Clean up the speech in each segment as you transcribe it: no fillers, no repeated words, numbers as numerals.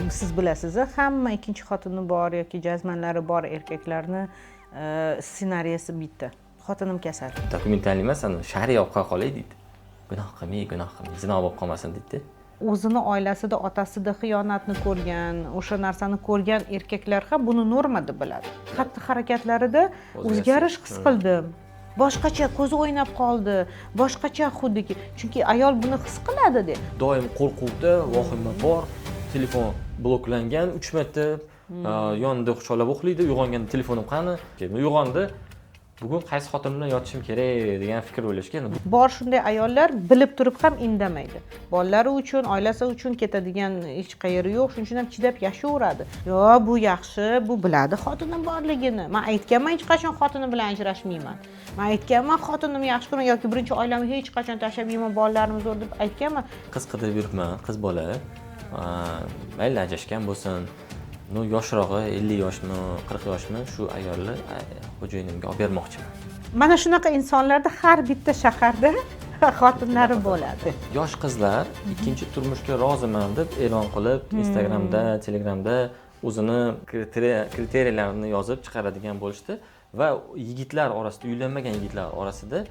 Siz bilasiz, hamma ikkinchi xotini bor yoki jazmanlari bor erkaklarni ssenariysi bitta. Xotinim kasal. Dokumental emas, shariy olib qo'ya qolay deydi. Gunoh qilmay, zino bo'lib qolmasin deydi. O'zini oilasida, otasida xiyonatni ko'rgan, o'sha narsani ko'rgan erkaklar ham buni norma deb biladi. Xatti-harakatlarida o'zgarish his qildim. Boshqacha ko'zi o'ynab qoldi, boshqacha xuddiki. Chunki ayol buni his qiladi-da. Doim qo'rquvda, vahima bor, telefon bloklangan 3 marta, yonida quchoqlab uxlaydi, uyg'onganda telefonim qani? Uyg'ondi. Bugun qaysi xotin bilan yotishim kerak degan fikr o'ylashgan. Bor shunday ayollar bilib turib ham indamaydi. Bolalari uchun, oilasi uchun ketadigan hech qayeri yo'q, shuning uchun ham chidab yashayveradi. Yo, bu yaxshi, bu biladi xotinim borligini. Men aytganman, hech qachon xotinim bilan ajrashmayman. Men aytganman, xotinimni yaxshi ko'raman yoki birinchi oilamni hech qachon tashlamayman, bolalarim zo'r deb aytganman. Qiz qidirib yuribman, qiz bola. Mayli ajrashgan bo'lsin. Yoshirog'i 50 yoshmi, 40 yoshmi shu ayolni xo'jayinimga olib bermoqchiman. Mana shunaqa insonlarda har bitta shaharda xotinlari bo'ladi. Yosh qizlar ikkinchi turmushga roziman deb e'lon qilib, Instagramda, Telegramda o'zini kriteriyalarni yozib chiqaradigan bo'lishdi va yigitlar orasida, uylanmagan yigitlar orasida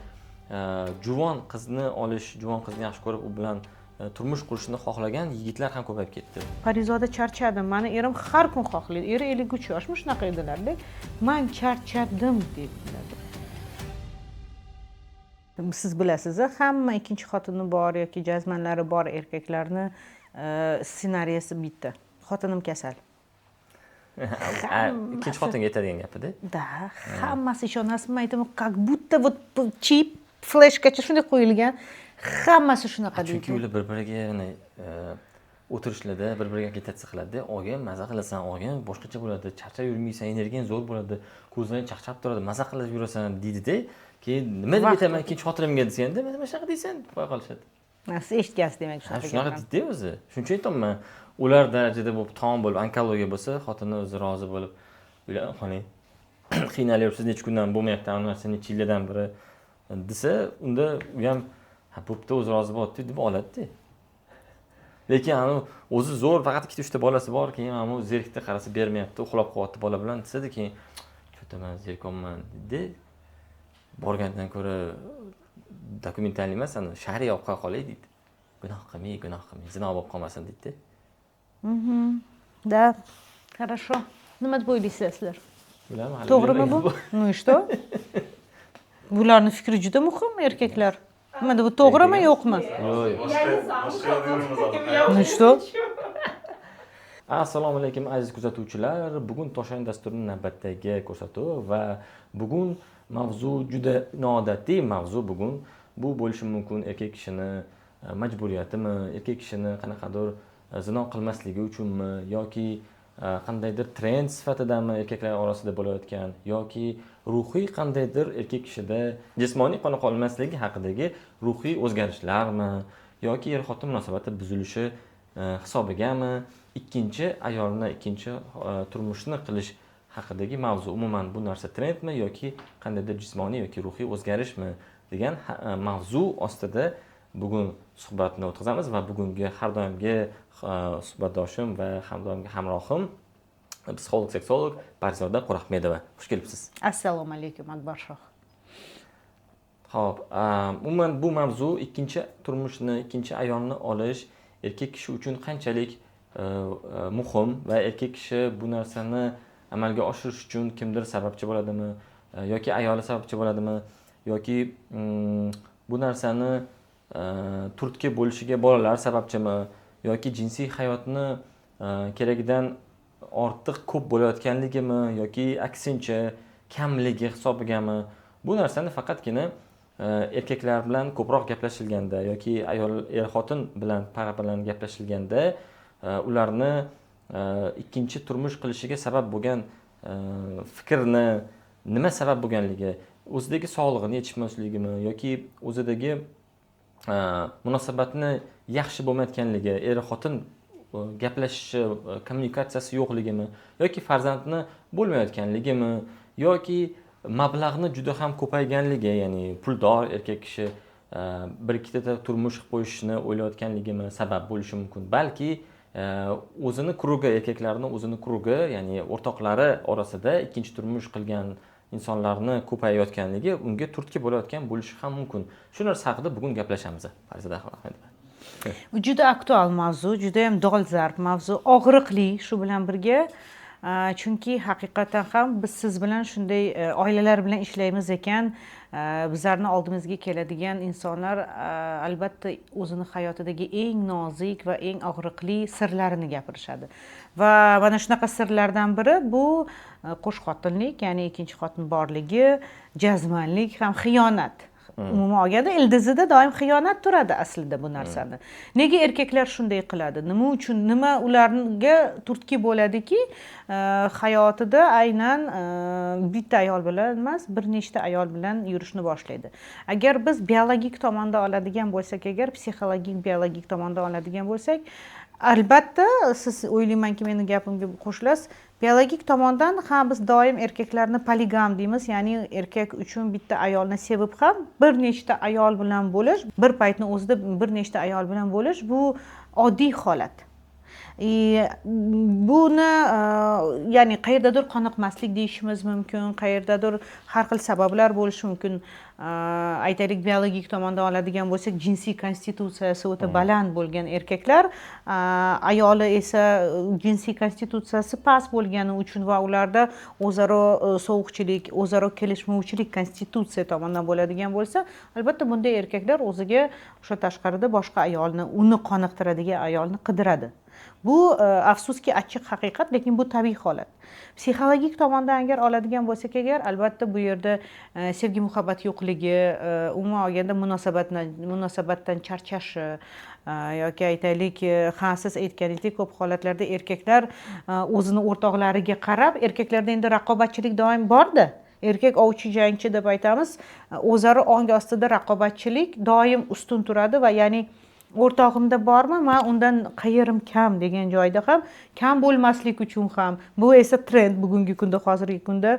juvon qizni olish, juvon qizni yaxshi ko'rib, u bilan turmush qurishni xohlagan yigitlar ham ko'payib ketdi. Parizoda charchadim. Meni erim har kun xohlaydi. Eri 53 yoshmi, shunaqa edilar-da. Men charchadim dedilar. Siz bilasiz, hamma ikkinchi xotini bor yoki jazmanlari bor erkaklarni ssenariysi bitta. Xotinim kasal. Ikkinchi xotinga aytadigan gapida. Da, hammasi ishonasizmi, aytaman, как будто вот chip fleshgacha shunday qo'yilgan. Hammasi shunaqa deydi. Chunki ular bir-biriga o'tirishlarda bir-biriga agitatsiya qiladi. Og'am, maza qilasan, og'am, boshqacha bo'ladi, charchab yurmaysan, energiyang zo'r bo'ladi, ko'zlaring chaqchab turadi, maza qilib yurasan deydi-da. Keyin nima deb aytaman ikkinchi xotinimga desangda, nima shunaqa deysan deb qo'ya qolishadi. Siz eshitgansiz demak shunaqa. Shunaqa deydi o'zi. Shuncha aytaman, ular darajada bo'lib tom bo'lib onkologiya bo'lsa, xotini o'zi rozi bo'lib, uylanib qoling. Qiynalyapsiz, necha kundan bo'lmayapti, anvarsa necha yildan beri desa, unda u ham bo'pti, o'zi rozi bo'ldi deb oladi-da. Lekin o'zi zo'r, faqat 2-3 ta bolasi bor, keyin ham u zerikda qarasa bermayapti, uxlab qo'yapti bola bilan desa-da, keyin cho'taman, zerikonman dedi. Borgandan ko'ra dokumental emas, shariy olib qo'ya qolay deydi. Gunoh qilmay, zino bo'lib qolmasin deydi. Da, хорошо. Nima deb o'ylaysiz sizlar? Bilaman. To'g'rimi bu? Ну и что? Bularning fikri juda muhim, erkaklar. Nima bu to'g'rimi, yo'qmi? Ну и что? Assalomu alaykum aziz kuzatuvchilar. Bugun Toshkent dasturining navbatdagi ko'rsatuvi va bugun mavzu juda noodatiy mavzu. Bugun bu bo'lishi mumkin erkak kishini majburiyatimi, erkak kishini qanaqadir zino qilmasligi uchunmi yoki qandaydir trend sifatidami erkaklar orasida bo'layotgan yoki ruhiy qandaydir erkak kishida jismoniy qoniqa olmasligi haqidagi ruhiy o'zgarishlarmi yoki er-xotin munosabati buzilishi hisobigami ikkinchi ayolni ikkinchi turmushni qilish haqidagi mavzu. Umuman bu narsa trendmi yoki qandaydir jismoniy yoki ruhiy o'zgarishmi degan mavzu ostida bugun suhbatni o'tkazamiz va bugungi har doimgi suhbatdoshim va hamdoimgi hamrohim psixolog seksolog Parizoda Qo'rahmedova. Xush kelibsiz. Assalomu alaykum Akbar shoh. Xo'p, umuman bu mavzu ikkinchi turmushni, ikkinchi ayolni olish erkak kishi uchun qanchalik muhim va erkak kishi bu narsani amalga oshirish uchun kimdir sababchi bo'ladimi yoki ayoli sababchi bo'ladimi yoki bu narsani turtki bo'lishiga bolalar sababchimi yoki jinsiy hayotni keragidan ortiq ko'p bo'layotganligimi yoki aksincha kamligi hisobigami bu narsani faqatgina erkaklar bilan ko'proq gaplashilganda yoki ayol er-xotin bilan para-bilan gaplashilganda ularni ikkinchi turmush qilishiga sabab bo'lgan fikrni nima sabab bo'lganligi, o'zidagi sog'lig'ini yetishmasligimi yoki o'zidagi munosabatni yaxshi bo'lmayotganligi, er-xotin gaplashishi, kommunikatsiyasi yo'qligimi yoki farzandni bo'lmayotganligimi yoki mablag'ni juda ham ko'payganligi, ya'ni puldor erkak kishi bir ikkita turmush qo'yishni o'ylayotganligimi sabab bo'lishi mumkin. Balki o'zini krugi, erkaklarni o'zini krugi, ya'ni o'rtoqlari orasida ikkinchi turmush qilgan insonlarni ko'payayotganligi unga turtki bo'layotgan bo'lishi ham mumkin. Shu narsa haqida bugun gaplashamiz, Farzada Ahmedova. Juda aktual mavzu, juda ham dolzarb mavzu, og'riqli shu bilan birga. Chunki haqiqatan ham biz siz bilan shunday oilalar bilan ishlaymiz ekan, bizlarni oldimizga keladigan insonlar albatta o'zini hayotidagi eng nozik va eng og'riqli sirlarini gapirishadi. Va mana shunaqa sirlardan biri bu qo'shxotinlik, ya'ni ikkinchi xotin borligi, jazmanlik ham xiyonat. Umuman olganda ildizida doim xiyonat turadi aslida bu narsani. Nega erkaklar shunday qiladi? Nima uchun, nima ularga turtki bo'ladiki, hayotida aynan bitta ayol bilan emas, bir nechta ayol bilan yurishni boshlaydi. Agar biz biologik tomonda oladigan bo'lsak, agar psixologik, biologik tomonda oladigan bo'lsak, albatta siz o'ylaymanki meni gapimga qo'shilasiz. Biologik tomondan ham biz doim erkaklarni poligam deymiz, ya'ni erkak uchun bitta ayolni sevib ham bir nechta ayol bilan bo'lish, bir paytni o'zida bir nechta ayol bilan bo'lish bu oddiy holat. Buni ya'ni qayerdadir qoniqmaslik deyishimiz mumkin, qayerdadir har xil sabablar bo'lishi mumkin. Aytaylik, biologik tomondan oladigan bo'lsak, jinsiy konstitutsiyasi o'ta baland bo'lgan erkaklar, ayoli esa jinsiy konstitutsiyasi past bo'lgani uchun va ularda o'zaro sovuqchilik, o'zaro kelishmovchilik konstitutsiya tomonidan bo'ladigan bo'lsa, albatta bunday erkaklar o'ziga o'sha tashqarida boshqa ayolni, uni qoniqtiradigan ayolni qidiradi. Bu afsuski achchiq haqiqat, lekin bu tabiiy holat. Psixologik tomondan agar oladigan bo'lsak agar, albatta bu yerda sevgi muhabbat yo'qligi, umuman olganda munosabatdan charchashi yoki aytaylik, siz aytganingdek ko'p holatlarda erkaklar o'zini o'rtoqlariga qarab, erkaklarda endi raqobatchilik doim borda. Erkak ovchi jangchi deb aytamiz, o'zaro ong ostida raqobatchilik doim ustun turadi va ya'ni o'rtog'imda bormi, men undan qayerim kam degan joyda ham kam bo'lmaslik uchun ham, bu esa trend bugungi kunda, hozirgi kunda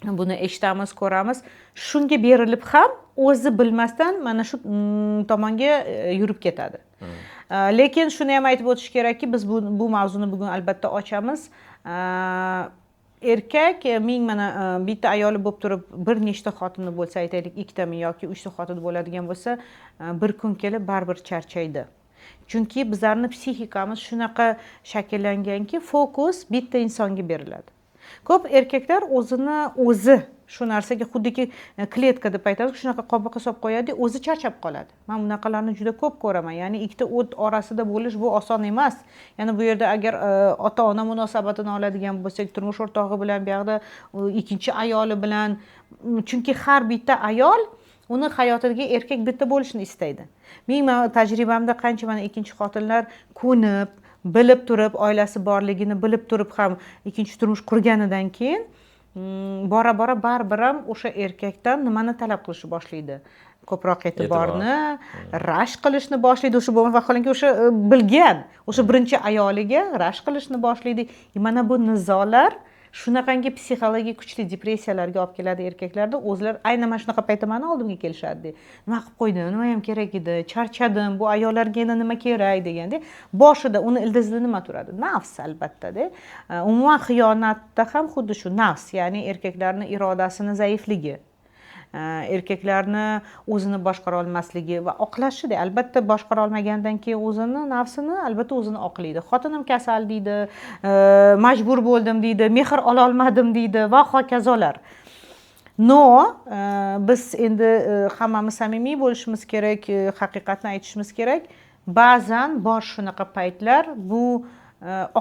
buni eshitamiz, ko'ramiz. Shunga berilib ham o'zi bilmasdan mana shu tomonga yurib ketadi. Lekin shuni ham aytib o'tish kerakki, biz bu mavzuni bugun albatta ochamiz. Erkak mana bitta ayoli bo'lib turib bir nechta xotini bo'lsa, aytaylik ikkitami yoki uchta xotin bo'ladigan bo'lsa, bir kun kelib baribir charchaydi. Chunki bizlarning psixikamiz shunaqa shakllanganki, fokus bitta insonga beriladi. Ko'p erkaklar o'zi shu narsaga xuddiki kletka deb aytamiz, shunaqa qobiqqa solib qo'yadi, o'zi charchab qoladi. Men bunaqalarni juda ko'p ko'raman. Ya'ni ikkita o't orasida bo'lish bu oson emas. Ya'ni bu yerda agar ota-ona munosabatini oladigan bo'lsak, turmush o'rtog'i bilan, bu yoqda ikkinchi ayoli bilan, chunki har bitta ayol uni hayotidagi erkak bitta bo'lishni istaydi. Men tajribamda qancha mana ikkinchi xotinlar ko'nib, bilib turib, oilasi borligini bilib turib ham ikkinchi turmush qurganidan keyin bora-bora baribir ham o'sha erkakdan nimani talab qilishni boshlaydi? Ko'proq e'tiborni, rashk qilishni boshlaydi. O'sha bo'lmasa vaholanki o'sha bilgan, o'sha birinchi ayoliga rashk qilishni boshlaydi. Mana bu nizolar shunaqangi psixologik kuchli depressiyalarga olib keladi erkaklarda. O'zlar aynan mana shunaqa paytda meni oldimga kelishadi. Nima qilib qo'ydim, nima ham kerak edi, charchadim, bu ayollarga yana nima kerak deganda, boshida uni ildizida nima turadi? Nafs albatta-da. Umuman xiyonatda ham xuddi shu nafs, ya'ni erkaklarning irodasini zaifligi, erkaklarni o'zini boshqara olmasligi va oqlashida. Albatta boshqara olmagandan keyin o'zini, nafsini albatta o'zini oqlaydi. Xotinim kasal deydi, majbur bo'ldim deydi, mehr ola olmadim deydi va hokazolar. Biz endi hammamiz samimiy bo'lishimiz kerak, haqiqatni aytishimiz kerak. Ba'zan bor shunaqa paytlar, bu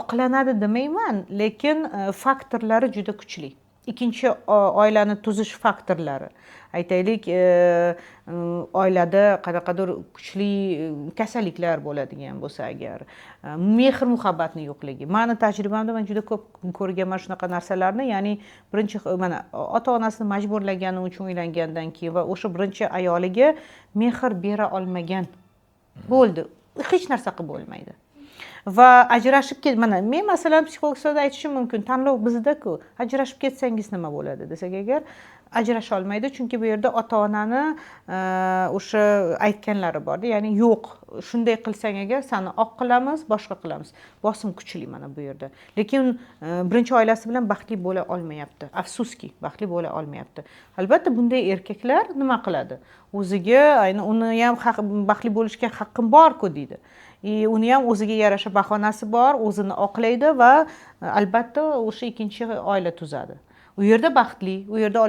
oqlanadi demayman, lekin faktorlari juda kuchli. Ikkinchi oilani tuzish faktorlari. Aytaylik, oilada qanaqadir kuchli kasalliklar bo'ladigan bo'lsa agar, mehr muhabbatni yo'qligi. Meni tajribamda men juda ko'p ko'rganman shunaqa narsalarni, ya'ni birinchi mana ota-onasini majburlagani uchun uylangandan keyin va o'sha birinchi ayoliga mehr bera olmagan bo'ldi. Hech narsa qilib bo'lmaydi. va ajrashib mana men masalan psixolog sifatida aytishim mumkin, tanlov bizda-ku. Ajrashib ketsangiz nima bo'ladi desak agar, ajrasha olmaydi, chunki bu yerda ota-onani o'sha aytganlari borda, ya'ni yo'q, shunday qilsang agar seni oq qilamiz, boshqa qilamiz. Bosim kuchli mana bu yerda. Lekin birinchi oilasi bilan baxtli bo'la olmayapti. Afsuski, baxtli bo'la olmayapti. Albatta bunday erkaklar nima qiladi? O'ziga, ayni uni ham baxtli bo'lishga haqqim bor-ku deydi. Uni ham o'ziga yarasha bahonasi bor, o'zini oqlaydi va albatta o'sha ikkinchi oila tuzadi. U yerda baxtli, u yerda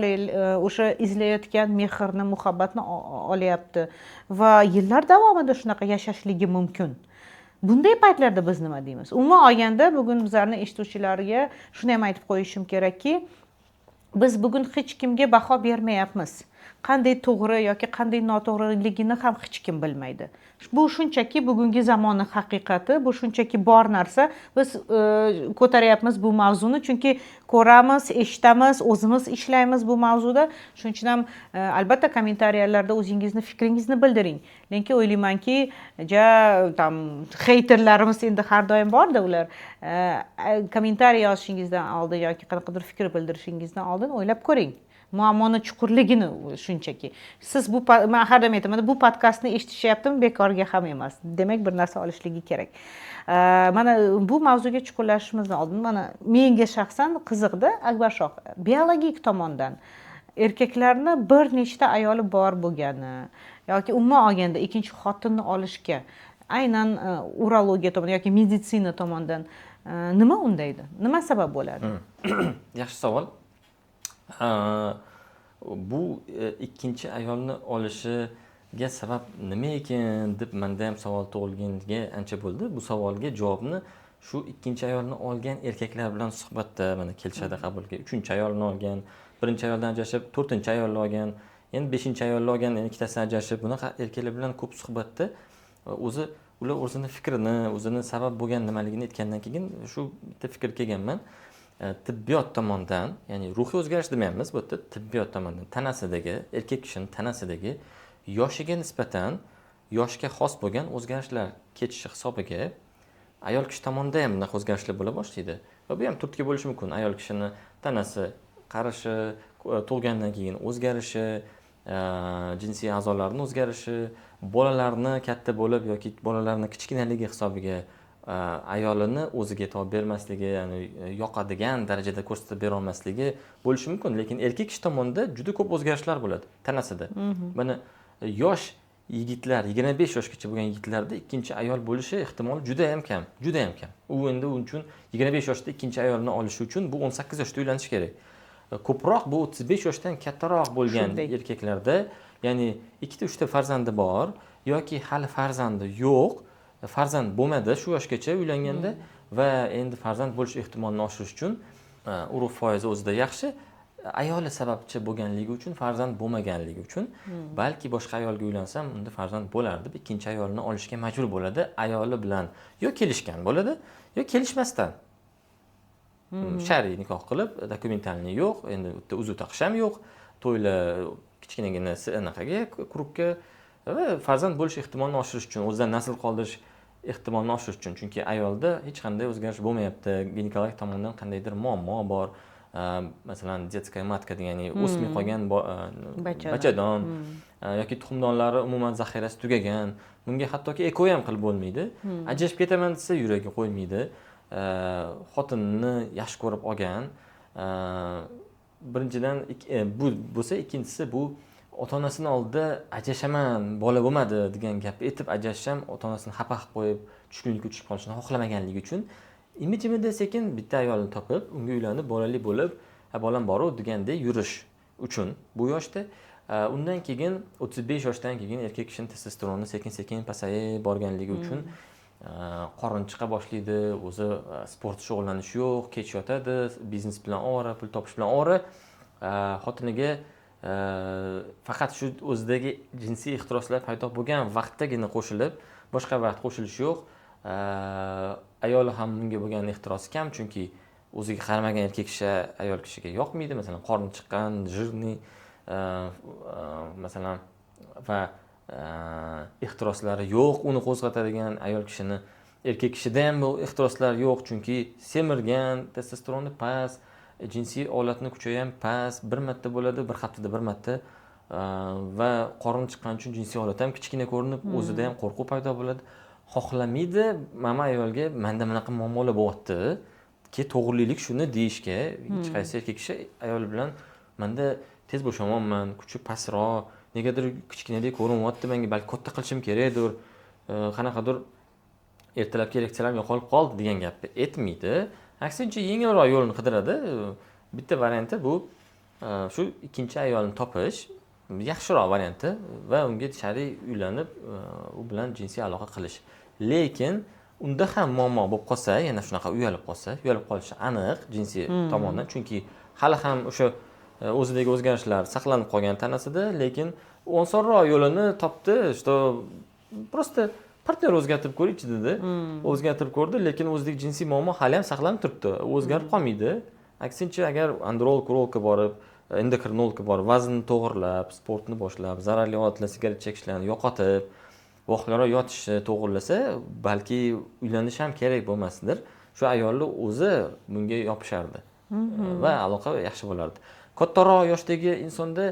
o'sha izlayotgan mehrni, muhabbatni olyapti va yillar davomida shunaqa yashashligi mumkin. Bunday paytlarda biz nima deymiz? Umuman olganda bugun bizlarning eshituvchilarga shuni ham aytib qo'yishim kerakki, biz bugun hech kimga baho bermayapmiz. Qanday to'g'ri yoki qanday noto'g'riligini ham hech kim bilmaydi. Bu shunchaki bugungi zamonning haqiqati, bu shunchaki bor narsa. Biz ko'taryapmiz bu mavzuni, chunki ko'ramiz, eshitamiz, o'zimiz ishlaymiz bu mavzuda. Shuning uchun ham albatta kommentariyalarda o'zingizni fikringizni bildiring. Lekin o'ylaymanki, tam heyterlarimiz endi har doim borda ular. Kommentariy yozishingizdan oldin yoki qanaqadir fikr bildirishingizdan oldin o'ylab ko'ring. Muammoni chuqurligini shunchaki. Siz men har doim aytaman, bu podkastni eshitishyaptimi, bekorga ham emas. Demak, bir narsa olishligi kerak. Mana bu mavzuga chuqurlashishimizdan oldin mana menga shaxsan qiziqdi, Akbarshoh, biologik tomondan erkaklarni bir nechta ayoli bor bo'lgani yoki umuman olganda ikkinchi xotinni olishga aynan urologiya tomonidan yoki meditsina tomonidan nima undaydi? Nima sabab bo'ladi? Yaxshi savol. Bu ikkinchi ayolni olishiga sabab nima ekan deb menda ham savol tug'ilganiga ancha bo'ldi. Bu savolga javobni shu ikkinchi ayolni olgan erkaklar bilan suhbatda mana kelishadi qabulga. Uchinchi ayolni olgan, birinchi ayoldan ajrashib, to'rtinchi ayolni olgan, endi beshinchi ayolni olgan, endi ikkitasidan ajrashib, bunaqa erkaklar bilan ko'p suhbatda ular o'zini fikrini, o'zini sabab bo'lgan nimaligini aytgandan keyin shu bitta fikr kelganman. Tibbiyot tomonidan, ya'ni ruhiy o'zgarish demaymiz, bu yerda tibbiyot tomonidan tanasidagi, erkak kishining tanasidagi yoshiga nisbatan yoshga xos bo'lgan o'zgarishlar ketishi hisobiga ayol kishi tomonidan ham bunaqa o'zgarishlar bo'la boshlaydi. Va bu ham turtki bo'lishi mumkin. Ayol kishini tanasi qarishi, tug'gandan keyin o'zgarishi, jinsiy a'zolarining o'zgarishi, bolalarni katta bo'lib yoki bolalarning kichkinaligi hisobiga ayolini o'ziga e'tibor bermasligi, ya'ni yoqadigan darajada ko'rsatib bera olmasligi bo'lishi mumkin, lekin erkak kishi tomonidan juda ko'p o'zgarishlar bo'ladi tanasida. Mana yosh yigitlar, 25 yoshgacha bo'lgan yigitlarda ikkinchi ayol bo'lishi ehtimoli juda ham kam. U endi uning uchun 25 yoshda ikkinchi ayolni olishi uchun bu 18 yoshda uylanish kerak. Ko'proq bu 35 yoshdan kattaroq bo'lgan erkaklarda, ya'ni 2-3 ta farzandi bor yoki hali farzandi yo'q, farzand bo'lmadi shu yoshgacha uylanganda va endi farzand bo'lish ehtimolini oshirish uchun urug' foizi o'zida yaxshi, ayoli sababchi bo'lganligi uchun, farzand bo'lmaganligi uchun, balki boshqa ayolga uylansam unda farzand bo'lar deb ikkinchi ayolni olishga majbur bo'ladi. Ayoli bilan yo kelishgan bo'ladi, yo kelishmasdan. Shar'iy nikoh qilib, dokumentalni yo'q, endi bitta uzuv taqish ham yo'q, to'ylar kichkinagina anaqaga, krukka va farzand bo'lish ehtimolini oshirish uchun, o'zidan nasl qoldirish ehtimolini oshirish uchun, chunki ayolda hech qanday o'zgarish bo'lmayapti, ginekologik tomondan qandaydir muammo bor. Masalan, детская матка degani o'smay qolgan bachadon yoki tuxumdonlari umuman zaxirasi tugagan. Bunga hattoki eko ham qilib bo'lmaydi. Ajrashib ketaman desa yuragi qo'ymaydi. Xotinni yaxshi ko'rib olgan. Birinchidan bu bo'lsa, ikkinchisi bu ota-onasini oldida ajrashaman, bola bo'lmadi degan gap aytib ajrashsam, ota-onasini xafa qilib qo'yib, tushkunlikka tushib qolishini xohlamaganligi uchun imi-jimida sekin bitta ayolni topib, unga uylanib, bolali bo'lib, bolam bor-ku degandek yurish uchun bu yoshda. Undan keyin 35 yoshdan keyin erkak kishining testosteroni sekin-sekin pasayib borganligi uchun qorin chiqa boshlaydi, o'zi sport shug'ullanish yo'q, kech yotadi, biznes bilan ovora, pul topish bilan ovora. Xotiniga faqat shu o'zidagi jinsiy ehtiroslar paydo bo'lgan vaqtdagina qo'shilib, boshqa vaqt qo'shilish yo'q. Ayoli ham bunga bo'lgan ehtirosi kam, chunki o'ziga qaramagan erkak kishi ayol kishiga yoqmaydi. Masalan, qorni chiqqan, jirni masalan va ehtiroslari yo'q, uni qo'zg'atadigan ayol kishini erkak kishida ham bu ehtiroslar yo'q, chunki semirgan, testosteroni past, jinsiy olatni kuchi ham past, bir marta bo'ladi, bir haftada bir marta va qorin chiqqani uchun jinsiy olat ham kichkina ko'rinib, o'zida ham qo'rquv paydo bo'ladi. Xohlamaydi mama ayolga menda bunaqa muammolar bo'lyapti, ki to'g'rilik shuni deyishga, hech qaysi erkak kishi ayol bilan menda tez bo'shamoqman, kuchi pastroq, negadir kichkinadek ko'rinyapti, menga balki katta qilishim kerakdir, qanaqadir ertalabki ereksiyalarim yo'qolib qoldi degan gapni aytmaydi. Aksincha yengilroq yo'lni qidiradi. Bitta varianti bu shu ikkinchi ayolni topish yaxshiroq varianti va unga shar'iy uylanib u bilan jinsiy aloqa qilish. Lekin unda ham muammo bo'lib qolsa, yana shunaqa uyalib qolishi aniq jinsiy tomondan, chunki hali ham o'sha o'zidagi o'zgarishlar saqlanib qolgan tanasida, lekin osonroq yo'lini topdi, что просто partner o'zgartirib ko'raychi dedi. O'zgartirib ko'rdi, lekin o'zidagi jinsiy muammo hali ham saqlanib turibdi. O'zgarib qolmaydi. Aksincha agar androlog, urologga borib, endokrinologga borib, vaznni to'g'irlab, sportni boshlab, zararli odatlar, sigaret chekishlarni yo'qotib, vaqtliroq yotishni to'g'irlasa, balki uylanish ham kerak bo'lmasdir. Shu ayolni o'zi bunga yopishardi va aloqa yaxshi bo'lardi. Kattaroq yoshdagi insonda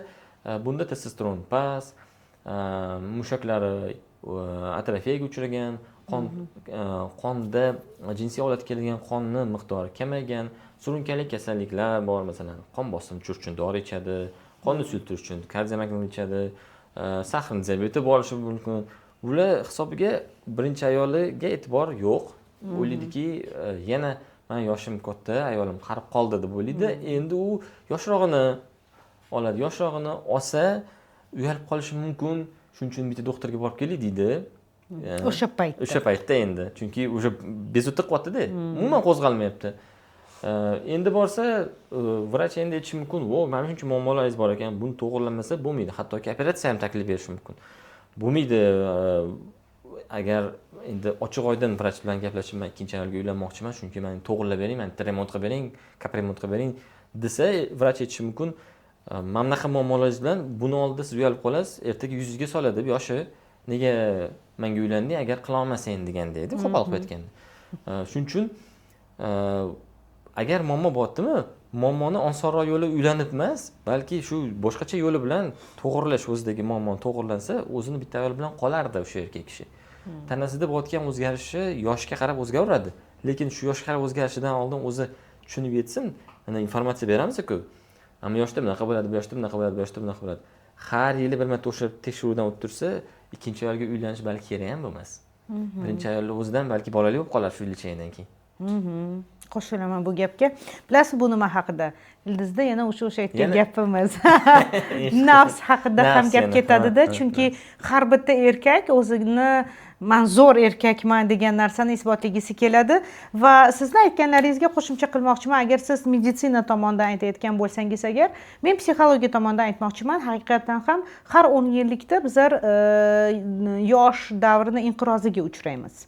bunda testosteron past, mushaklari atrofiyaga uchragan, qonda jinsiy olatga kelgan qonni miqdori kamaygan, surunkali kasalliklar bor, masalan, qon bosimi tushirish uchun dori ichadi, qonni suyultirish uchun kardiomagnit ichadi, sahrni diabeti bo'lishi mumkin. Bular hisobiga birinchi ayoliga e'tibor yo'q. O'ylaydiki, yana men yoshim katta, ayolim qarib qoldi deb o'ylaydi. Endi u yoshrog'ini oladi. Yoshrog'ini olsa, uyalib qolishi mumkin. Shuning uchun bitta doktorga borib kelay deydi. O'sha paytda endi, chunki o'sha bezovta qilyapti-da, umuman qo'zg'almayapti. Endi borsa, vrach endi aytishi mumkin, "Vo, mana shuncha muammolaringiz bor ekan, buni to'g'irlanmasa bo'lmaydi, hattoki operatsiya ham taklif berishi mumkin." Bo'lmaydi. Agar endi ochiq-oydin vrach bilan gaplashib, "Men ikkinchi ayolga uylanmoqchiman, chunki meni to'g'irlab bering, meni remont qilib bering, kapremont qilib bering" desa, vrach aytishi mumkin, "Mana bunaqa muammolaringiz bilan buni oldida siz uyalib qolasiz, ertaga yuzingizga soladi, yoshi nega menga uylanding agar qila olmasang" deganda edi, qo'pol qilib aytganda. Shuning uchun agar muammo bo'lyaptimi, muammoni osonroq yo'li uylanib emas, balki shu boshqacha yo'li bilan to'g'irlash, o'zidagi muammoni to'g'irlansa, o'zini bitta ayol bilan qolardi o'sha erkak kishi. Tanasida bo'layotgan o'zgarishi yoshga qarab o'zgaradi, lekin shu yoshga qarab o'zgarishidan oldin o'zi tushunib yetsin, mana informatsiya beramiz-ku. Ammo yoshda bunaqa bo'ladi, bu yoshda bunaqa bo'ladi, bu yoshda bunaqa bo'ladi. Har yili bir marta o'sha tekshiruvdan o'ttirsa, ikkinchi ayolga uylanish balki kerak ham bo'lmas. Birinchi ayolning o'zidan balki bolali bo'lib qolar shu yilchadan keyin. Qo'shilaman bu gapga. Bilasiz bu nima haqida? Ildizda yana o'sha aytgan gapimiz. Nafs haqida ham gap ketadi-da, chunki har bitta erkak o'zini "Men zo'r erkakman" degan narsani isbotlagisi keladi va sizni aytganlaringizga qo'shimcha qilmoqchiman. Agar siz meditsina tomonidan aytayotgan bo'lsangiz agar, men psixologiya tomonidan aytmoqchiman. Haqiqatan ham har 10 yillikda bizlar yosh davrini inqiroziga uchraymiz.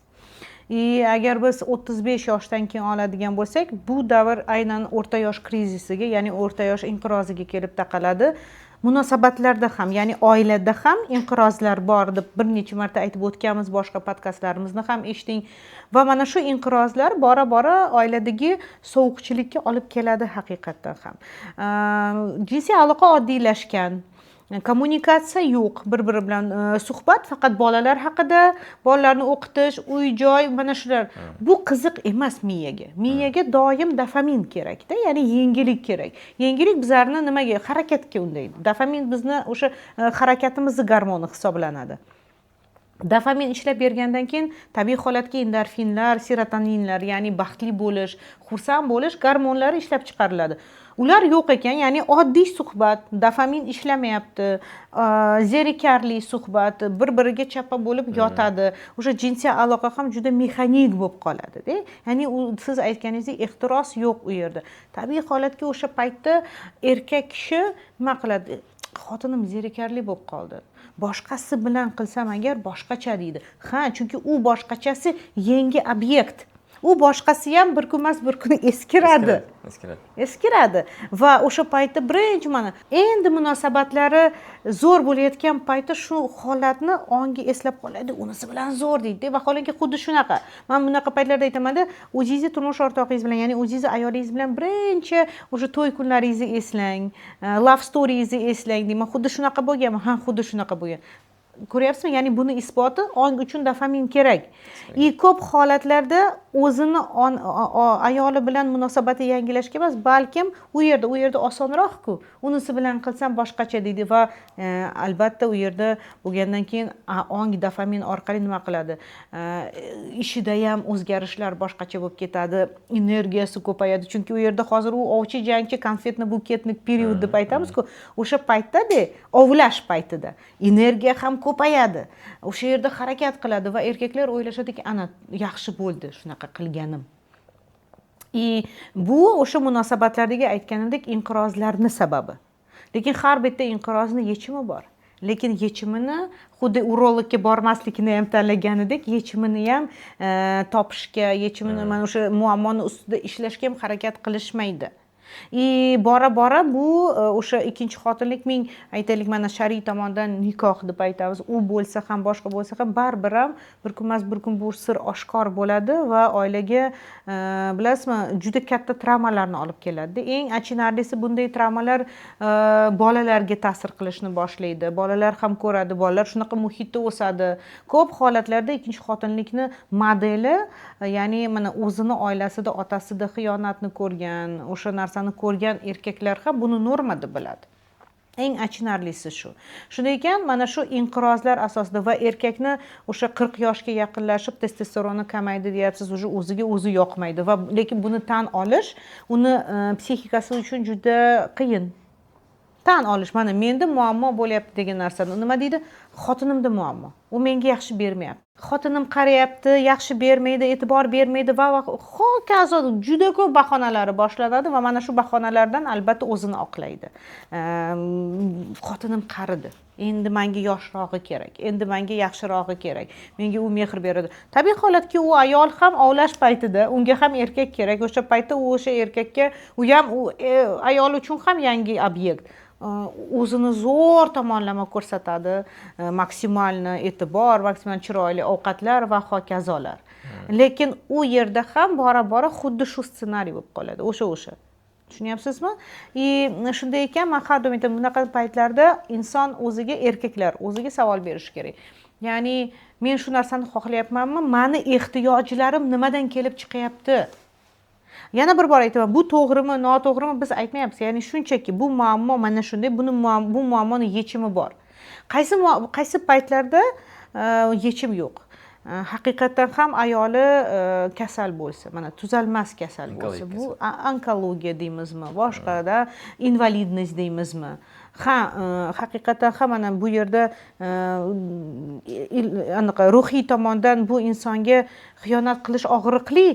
Agar biz 35 yoshdan keyin oladigan bo'lsak, bu davr aynan o'rta yosh krizisiga, ya'ni o'rta yosh inqiroziga kelib taqaladi. Munosabatlarda ham, ya'ni oilada ham inqirozlar bor deb bir necha marta aytib o'tganmiz, boshqa podkastlarimizni ham eshiting. Va mana shu inqirozlar bora-bora oiladagi sovuqchilikka olib keladi haqiqatan ham. Jinsiy aloqa oddiylashgan. Kommunikatsiya yo'q, bir-biri bilan suhbat faqat bolalar haqida, bolalarni o'qitish, uy-joy, mana shular. Bu qiziq emas miyaga. Miyaga doim dopamin kerak-da, ya'ni yengillik kerak. Yengillik bizlarni nimaga? Harakatga undaydi. Dopamin bizni o'sha harakatimizni gormoni hisoblanadi. Dopamin ishlab bergandan keyin tabiiy holatga endorfinlar, serotoninlar, ya'ni baxtli bo'lish, xursand bo'lish gormonlari ishlab chiqariladi. Ular yo'q ekan, ya'ni oddiy suhbat, dopamin ishlamayapti, zerikarli suhbat, bir-biriga chappa bo'lib yotadi. O'sha jinsiy aloqa ham juda mexanik bo'lib qoladi-da. Ya'ni siz aytganingizdek ehtiros yo'q u yerda. Tabiiy holatga o'sha paytda erkak kishi nima qiladi? Xotinim zerikarli bo'lib qoldi. Boshqasi bilan qilsam agar boshqacha deydi. Ha, chunki u boshqachasi yangi obyekt. u boshqasi ham bir kun emas bir kun eskiradi. Eskiradi va o'sha paytda birinchi mana endi munosabatlari zo'r bo'layotgan paytda shu holatni ongi eslab qoladi, unisi bilan zo'r deydi. Vaholanki xuddi shunaqa. Men bunaqa paytlarda aytaman-da, o'zingizni turmush o'rtog'ingiz bilan, ya'ni o'zingizni ayolingiz bilan birinchi o'sha to'y kunlaringizni eslang, love storyingizni eslang deyman. Xuddi shunaqa bo'lganmi? Ha, xuddi shunaqa bo'lgan. Ko'ryapsizmi? Ya'ni buni isboti ong uchun dopamin kerak. Ko'p holatlarda o'zini ayoli bilan munosabati yangilashga emas, balkim u yerda osonroq-ku. Unisi bilan qilsam boshqacha deydi va albatta u yerda bo'lgandan keyin ong dopamin orqali nima qiladi? Ishida ham o'zgarishlar boshqacha bo'lib ketadi, energiyasi ko'payadi. Chunki u yerda hozir u ovchi jangchi konfetni buketnik period deb aytamiz-ku. O'sha paytda-da, ovlash paytida energiya ham ko'payadi. O'sha yerda harakat qiladi va erkaklar o'ylashadiki, ana yaxshi bo'ldi shunaqa qilganim. Bu o'sha munosabatlardagi aytganimdek inqirozlarning sababi. Lekin har bitta inqirozning yechimi bor. Lekin yechimini xuddi urologga bormaslikni ham tanlaganidek, yechimini ham topishga, yechimini mana o'sha muammoni ustida ishlashga ham harakat qilishmaydi. Bora bu o'sha ikkinchi xotinlik ming aytaylik mana shar'iy tomondan nikoh deb aytamiz. U bo'lsa ham boshqa bo'lsa ham baribir ham bir kun emas bir kun bu sir oshkor bo'ladi va oilaga bilasizmi juda katta travmalarni olib keladi. Eng achinarlisi bunday travmalar bolalarga ta'sir qilishni boshlaydi. Bolalar ham ko'radi, bolalar shunaqa muhitda o'sadi. Ko'p holatlarda ikkinchi xotinlikni modeli, ya'ni mana o'zini oilasida otasida xiyonatni ko'rgan, o'sha narsani ko'rgan erkaklar ham buni norma deb biladi. Eng achinarlisi shu. Shunday ekan, mana shu inqirozlar asosida va erkakni o'sha 40 yoshga yaqinlashib testosteroni kamaydi deyapsiz, o'ziga o'zi yoqmaydi va lekin buni tan olish uni psixikasi uchun juda qiyin. Tan olish, mana menda muammo bo'lyapti degan narsani. Nima deydi? Xotinimda muammo. U menga yaxshi bermayapti. Xotinim qarayapti, yaxshi bermaydi, e'tibor bermaydi va hokazo juda ko'p bahonalari boshlanadi va mana shu bahonalardan albatta o'zini oqlaydi. Xotinim qaridi. Endi menga yoshrog'i kerak. Endi menga yaxshirog'i kerak. Menga u mehr beradi. Tabiiy holatki u ayol ham ovlash paytida unga ham erkak kerak. O'sha paytda u o'sha erkakka u ham ayol uchun ham yangi obyekt. O'zini zo'r tomonlama ko'rsatadi, maksimalni e'tibor, maksimal chiroyli ovqatlar va hokazolar. Lekin u yerda ham bora xuddi shu ssenariy bo'lib qoladi. O'sha. Tushunyapsizmi? Shunday ekan, men har doim aytaman, bunaqa paytlarda inson o'ziga, erkaklar o'ziga savol berishi kerak. Ya'ni men shu narsani xohlayapmanmi? Meni ehtiyojlarim nimadan kelib chiqyapti? Yana bir bor aytaman, bu to'g'rimi, noto'g'rimi biz aytmayapmiz. Ya'ni shunchaki bu muammo mana shunday, bu muammoning yechimi bor. Qaysi paytlarda yechim yo'q. Haqiqatan ham ayoli kasal bo'lsa, mana tuzalmas kasal bo'lsa, bu onkologiya deymizmi, boshqada invalidность deymizmi? Haqiqatan ham mana bu yerda aniq ruhiy tomondan bu insonga xiyonat qilish og'riqli,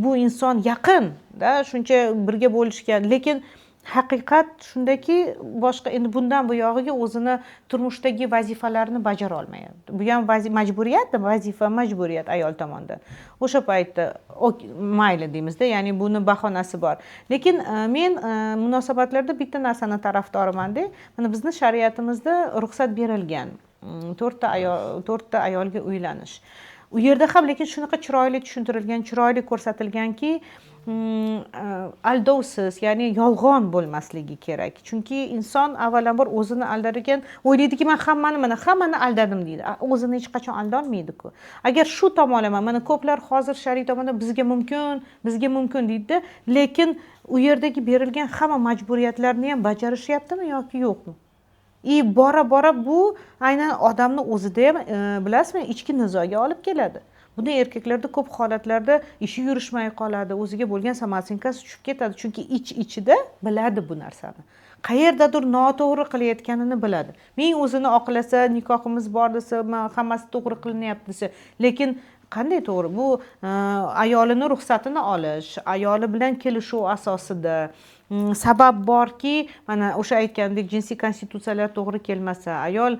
bu inson yaqin-da, shuncha birga bo'lishgan, lekin haqiqat shundaki, boshqa endi bundan buyog'iga o'zini turmushdagi vazifalarini bajara olmayapti. Bu ham majburiyat, vazifa, majburiyat ayol tomonidan. O'sha paytda mayli deymizda, ya'ni buni bahonasi bor. Lekin men munosabatlarda bitta narsani tarafdoriman-da. Mana bizning shariatimizda ruxsat berilgan 4 ta ayolga uylanish. U yerda ham lekin shunaqa chiroyli tushuntirilgan, chiroyli ko'rsatilganki, aldovsiz, ya'ni yolg'on bo'lmasligi kerak. Chunki inson avvalambor o'zini aldar ekan, o'ylaydiki, men hammani aldadim deydi. O'zini hech qachon aldolmaydi-ku. Agar shu tomonlama, mana ko'plar hozir shar'iy tomonda bizga mumkin deydi, lekin u yerdagi berilgan hamma majburiyatlarni ham bajarishyaptimi yoki yo'qmi? Bora bu aynan odamni o'zida ham bilasizmi, ichki nizoga olib keladi. Bunda erkaklarda ko'p holatlarda ishi yurishmay qoladi, o'ziga bo'lgan samootsinkasi tushib ketadi, chunki ichida biladi bu narsani. Qayerdadir noto'g'ri qilayotganini biladi. Men o'zini oqlasa, nikohimiz bor desa, hammasi to'g'ri qilinyapti desa, lekin qanday to'g'ri? Bu ayolini ruxsatini olish, ayoli bilan kelishuv asosida sabab borki, mana o'sha aytgandek jinsiy konstitutsiyalar to'g'ri kelmasa, ayol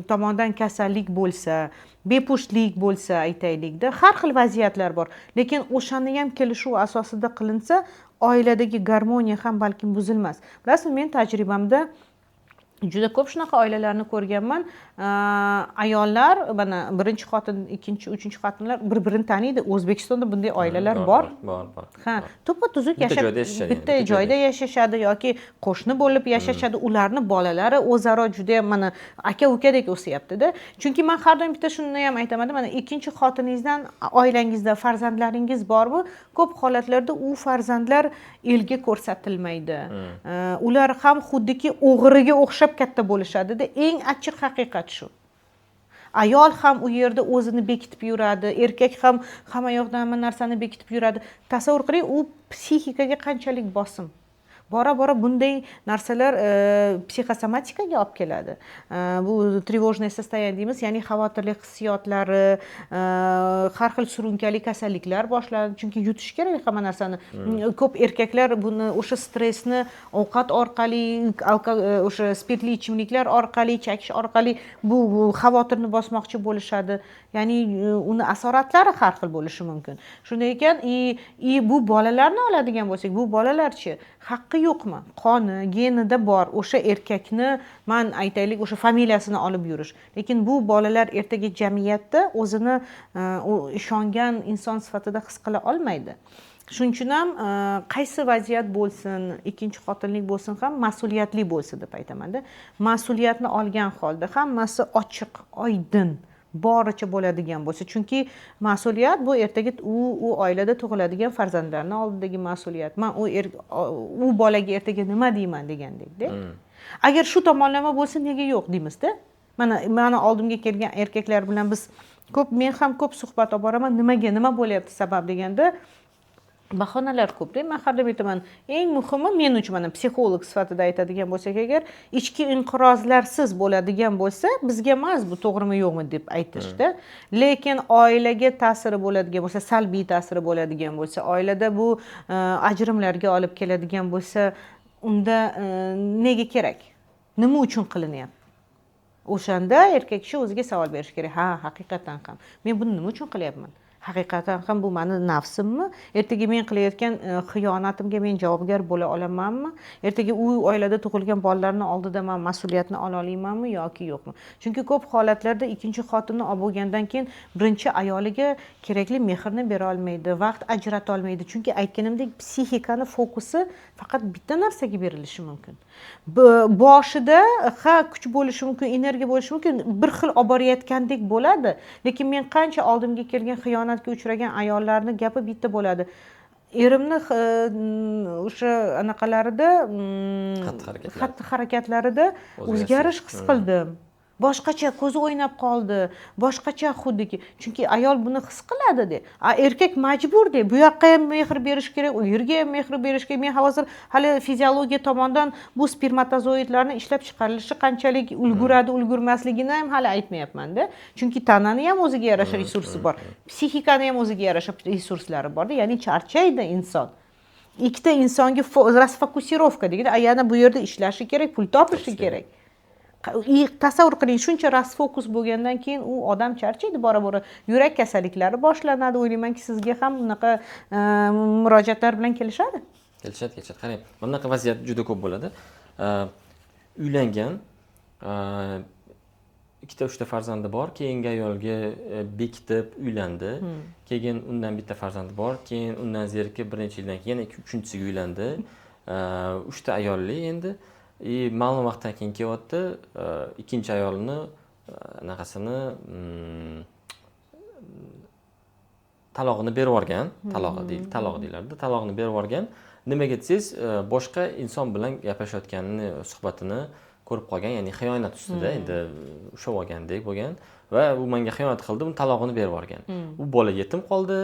tomonidan kasallik bo'lsa, bepushtlik bo'lsa aytaylikda, har xil vaziyatlar bor. Lekin o'shani ham kelishuv asosida qilinsa, oiladagi garmoniya ham balkim buzilmas. Bilasizmi, men tajribamda juda ko'p shunaqa oilalarni ko'rganman. Ayollar, mana birinchi xotin, ikkinchi, uchinchi xotinlar bir-birini taniydi. O'zbekistonda bunday oilalar bor. Bor. Ha, to'pa-tuzuk Bitta joyda yashashadi, bitta joyda yashashadi yoki qo'shni bo'lib yashashadi. Ularni bolalari o'zaro juda ham mana aka-ukadek o'syapti-da. Chunki men har doim bitta shuni ham aytaman, mana ikkinchi xotiningizdan oilangizda farzandlaringiz bormi? Ko'p holatlarda u farzandlar elga ko'rsatilmaydi. Ular ham xuddiki o'g'riga o'xshab katta bo'lishadi-da. Eng achchiq haqiqat shu. Ayol ham u yerda o'zini bekitib yuradi, erkak ham hamma yoqdan hamma narsani bekitib yuradi. Tasavvur qiling, u psixikaga qanchalik bosim. Bora-bora bunday narsalar psixosomatikaga olib keladi. Bu trevojное состояние deymiz, ya'ni xavotirli hissiyotlari, har xil surunkali kasalliklar boshlanadi. Chunki yutish kerak hamma narsani. Ko'p erkaklar buni o'sha stressni ovqat orqali, o'sha spirtli ichimliklar orqali, chakish orqali bu xavotirni bosmoqchi bo'lishadi. Ya'ni uni asoratlari har xil bo'lishi mumkin. Shunday ekan, bu bolalarni oladigan bo'lsak, bu bolalarchi haqqi yo'qmi? Qoni, genida bor o'sha erkakni, men aytaylik, o'sha familiyasini olib yurish. Lekin bu bolalar ertaga jamiyatda o'zini ishongan inson sifatida his qila olmaydi. Shuning uchun ham qaysi vaziyat bo'lsin, ikkinchi xotinlik bo'lsin ham mas'uliyatli bo'lsin deb aytaman-da. Mas'uliyatni olgan holda hammasi ochiq, oydin, boricha bo'ladigan bo'lsa, chunki mas'uliyat bu ertaga u oilada tug'iladigan farzandlarning oldidagi mas'uliyat. Men u bolaga ertaga nima deyman degandek-da. Agar shu tomonlama bo'lsa, nega yo'q deymizda. Mana oldimga kelgan erkaklar bilan biz men ham ko'p suhbat olib boraman. Nima bo'lyapti sabab deganda bahonalar ko'p-da. Men har doim aytaman, eng muhimi men uchun, mana psixolog sifatida aytadigan bo'lsak agar, ichki inqirozlarsiz bo'ladigan bo'lsa, bizga emas bu to'g'rimi yo'qmi deb aytishda. Lekin oilaga ta'siri bo'ladigan bo'lsa, salbiy ta'siri bo'ladigan bo'lsa, oilada bu ajrimlarga olib keladigan bo'lsa, unda nega kerak? Nima uchun qilinyapti? O'shanda erkak kishi o'ziga savol berish kerak. Ha, haqiqatan ham men buni nima uchun qilyapman? Haqiqatan ham bu meni nafsimmi? Ertaga men qilayotgan xiyonatimga men javobgar bo'la olamanmi? Ertaga u oilada tug'ilgan bolalarning oldida men mas'uliyatni ola olamanmi yoki yo'qmi? Chunki ko'p holatlarda ikkinchi xotinni olib bo'lgandan keyin birinchi ayoliga kerakli mehrni bera olmaydi, vaqt ajrata olmaydi. Chunki aytganimdek, psixikani fokusi faqat bitta narsaga berilishi mumkin. Boshida kuch bo'lishi mumkin, energiya bo'lishi mumkin, bir xil olib borayotgandek bo'ladi. Lekin men qancha oldimga kelgan xiyonatga uchragan ayollarni gapi bitta bo'ladi. Erimni o'sha anaqalarida, xatti-harakatlarida o'zgarish his qildim. Boshqacha ko'zi o'ynab qoldi, boshqacha xuddiki. Chunki ayol buni his qiladi-da. Erkak majbur-da. Bu yoqqa ham mehr berish kerak, u yerga ham mehr berish kerak. Men hozir hali fiziologiya tomonidan bu spermatozoidlarning ishlab chiqarilishi qanchalik ulguradi, ulgurmasligini ham hali aytmayapman-da. Chunki tanani ham o'ziga yarasha resursi bor, psixikani ham o'ziga yarasha resurslari bor-da. Ya'ni charchaydi inson. Ikkita insonga rasfokusirovka deganda, yana bu yerda ishlashi kerak, pul topishi kerak. Tasavvur qiling, shuncha rasfokus bo'lgandan keyin u odam charchaydi, bora-bora yurak kasalliklari boshlanadi. O'ylaymanki, sizga ham bunaqa murojaatlar bilan kelishadi. Kelishadi. Qarang, bunaqa vaziyat juda ko'p bo'ladi. Uylangan, ikkita uchta farzandi bor, keyingi ayolga bekitib uylandi. Keyin undan bitta farzandi bor, keyin undan zerikib bir necha yildan keyin yana uchinchisiga uylandi. 3 ta ayolli endi. Ma'lum vaqtdan keyin kelyapti, ikkinchi ayolni anaqasini talog'ini berib yuborgan, talog' deyiladi, talog'ini berib yuborgan. Nimaga desangiz, boshqa inson bilan gaplashayotganini, suhbatini ko'rib qolgan, ya'ni xiyonat ustida endi ushlab olgandek bo'lgan va u menga xiyonat qildi, uni talog'ini berib yuborgan. U bola yetim qoldi,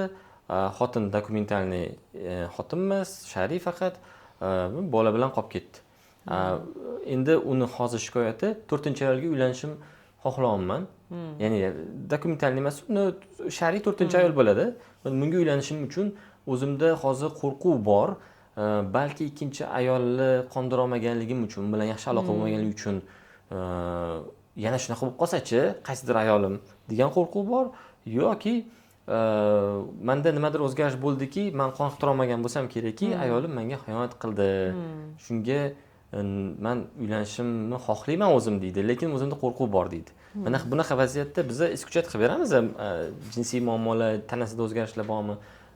xotin dokumentalniy xotin emas, shar'iy faqat bola bilan qolib ketdi. Endi uni hozir shikoyati 4-ayolga uylanishim xohlayapman. Ya'ni dokumentalniy emas, uni shar'iy 4-ayol bo'ladi. Bunga uylanishim uchun o'zimda hozir qo'rquv bor. balki ikkinchi ayolni qondira olmaganligim uchun, u bilan yaxshi aloqa bo'lmaganligi uchun yana shunaqa bo'lib qolsachi, qaysidir ayolim degan qo'rquv bor, yoki menda nimadir o'zgarish bo'ldiki, men qoniqtira olmagan bo'lsam kerakki, ayolim menga xiyonat qildi. Shunga men uylanishimni xohlayman o'zim deydi, lekin o'zimda qo'rquv bor deydi. Mana bunaqa vaziyatda biz iskuchat qilib beramiz, jinsiy muammolar, tanasida o'zgarishlar bormi?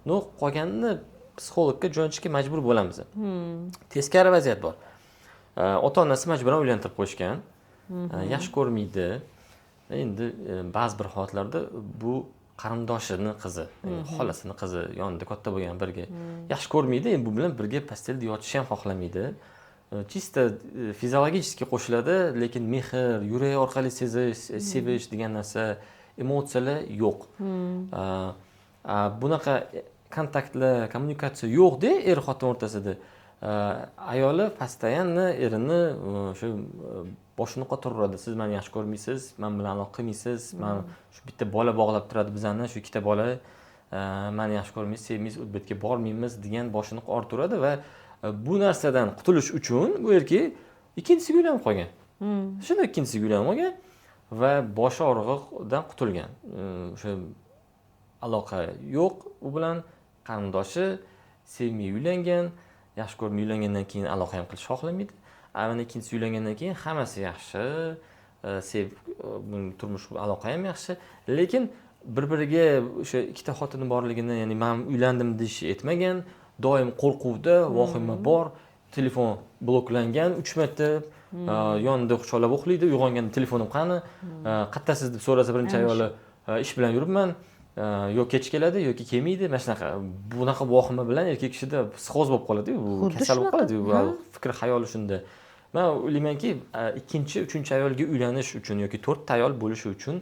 No, qolganini psixologga jo'natishga majbur bo'lamiz. Teskari vaziyat bor. Ota-onasi majburan uylantirib qo'yishgan. Yaxshi ko'rmaydi. Endi ba'zi bir holatlarda bu qarindoshini qizi, xolasini qizi yonida katta bo'lgan birga yaxshi ko'rmaydi, bu bilan birga postelda yotishni ham xohlamaydi. Chista fiziologически qo'shiladi, lekin mehr, yurak orqali sevish degan narsa, emotsiyalar yo'q. Bunaqa kontaktlar, kommunikatsiya yo'q-da er-xotin o'rtasida. Ayoli постоянно erini shu boshini qotiradi. Siz meni yaxshi ko'rmaysiz, men bilan aloqa qilmaysiz, men shu bitta bola bog'lab turadi bizani, shu ikkita bola meni yaxshi ko'rmaysiz, sevmaysiz, u yerga bormaymiz degan boshini qotiradi va bu narsadan qutulish uchun bu erkak ikkinchisiga uylanib qolgan. Shunda ikkinchisiga uylanib qolgan va bosh og'rig'idan qutulgan. O'sha aloqa yo'q u bilan, qarindoshi sevmay uylangan, yaxshi ko'rmay uylangandan keyin aloqa ham qilish xohlamaydi. Mana ikkinchisi uylangandan keyin hammasi yaxshi, turmush aloqa ham yaxshi, lekin bir-biriga o'sha ikkita xotini borligini, ya'ni men uylandim deyish etmagan, doim qo'rquvda, vahima bor, telefon bloklangan 3 marta, yonida quchoqlab uxlaydi, uyg'onganda telefonim qani, qayerdasiz deb so'rasa birinchi ayoli ish bilan yuribman, yo kech keladi yoki kelmaydi, mana shunaqa. Bunaqa vahima bilan erkak kishida psixoz bo'lib qoladi, bu kasal bo'lib qoladi, bu fikr xayoli shunda. Men o'ylaymanki, ikkinchi, uchinchi ayolga uylanish uchun yoki 4 ayol bo'lishi uchun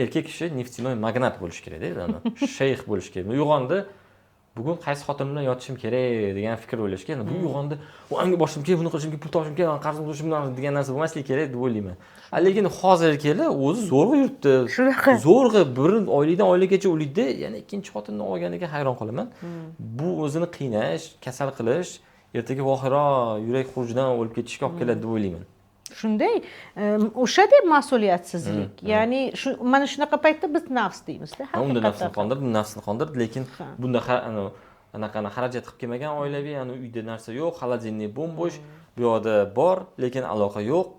erkak kishi neftinoy magnat bo'lishi kerak-da, shayx bo'lishi kerak. Uyg'ondi, bugun qaysi xotin bilan yotishim kerak degan fikr o'ylash kerak. Bu uyg'ondi, anga boshim kerak, buni qilishim kerak, pul topishim kerak, qarz bo'lishim degan narsa bo'lmasligi kerak deb o'ylayman. Lekin hozirgilar o'zi zo'rg'a yuribdi. Shunaqa. Zo'rg'a bir oylikdan oylikgacha o'laydi, yana ikkinchi xotinni olganiga hayron qolaman. Bu o'zini qiynash, kasal qilish, ertaga vohiro yurak xurujidan o'lib ketishga olib keladi deb o'ylayman. Shunday, o'sha deb mas'uliyatsizlik. Ya'ni mana shunaqa paytda biz nafs deymizda. Unda nafsini qondirdi, lekin bunda anaqani xarajat qilib kelmagan oilaviy, uyda narsa yo'q, xolodilnik bo'sh, bu yoqda bor, lekin aloqa yo'q.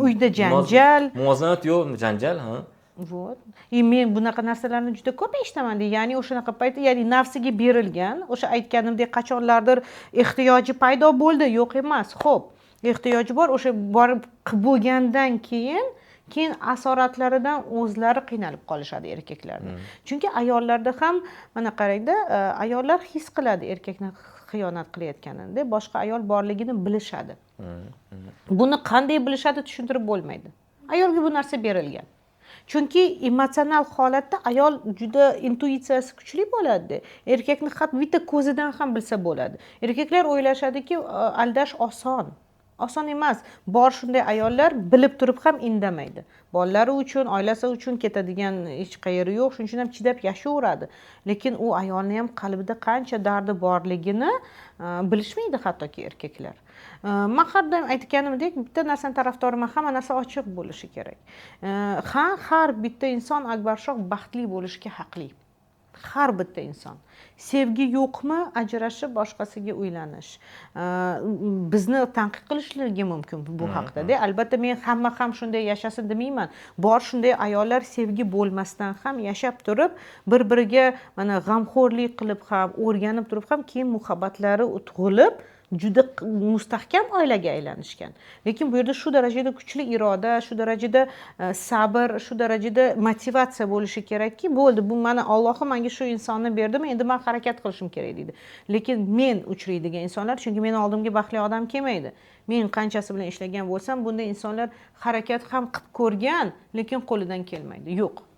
Uyda janjal, muvozanat yo'q, janjal, ha. Вот. Men bunaqa narsalarni juda ko'p eshitaman. Ya'ni o'shanaqa paytda, ya'ni nafsiga berilgan, o'sha aytganimdek qachonlardir ehtiyoji paydo bo'ldi, yo'q emas. Xo'p, ehtiyoji bor, o'sha borib qilib bo'lgandan keyin asoratlaridan o'zlari qiynalib qolishadi erkaklarni. Chunki ayollarda ham mana qarangda, ayollar his qiladi erkakni xiyonat qilayotganini, boshqa ayol borligini bilishadi. Buni qanday bilishadi tushuntirib bo'lmaydi. Ayolga bu narsa berilgan. Chunki emotsional holatda ayol juda intuitsiyasi kuchli bo'ladi. Erkakni hatto bitta ko'zidan ham bilsa bo'ladi. Erkaklar o'ylashadiki, aldash oson. Oson emas. Bor shunday ayollar bilib turib ham indamaydi. Bolalari uchun, oilasi uchun ketadigan hech qayeri yo'q, shuning uchun ham chidab yashayveradi. Lekin u ayolning ham qalbida qancha dardi borligini bilishmaydi hattoki erkaklar. Men har doim aytganimdek, bitta narsani tarafdoriman, hamma narsa ochiq bo'lishi kerak. Har bitta inson Akbarshoh baxtli bo'lishga haqli. Har bitta inson. Sevgi yo'qmi, ajrashib boshqasiga uylanish. Bizni tanqid qilishligi mumkin bu haqda-da. Albatta men hamma ham shunday yashasin demayman. Bor shunday ayollar sevgi bo'lmasdan ham yashab turib, bir-biriga mana g'amxo'rlik qilib ham, o'rganib turib ham keyin muhabbatlari tug'ilib, juda mustahkam oilaga aylanishgan. Lekin bu yerda shu darajada kuchli iroda, shu darajada sabr, shu darajada motivatsiya bo'lishi kerakki, bo'ldi, bu mana Allohim menga shu insonni berdimi, endi men harakat qilishim kerak deydi. Lekin men uchraydigan insonlar, chunki meni oldimga baxtli odam kelmaydi. Men qanchasi bilan ishlagan bo'lsam, bunday insonlar harakat ham qilib ko'rgan, lekin qo'lidan kelmaydi. Yo'q.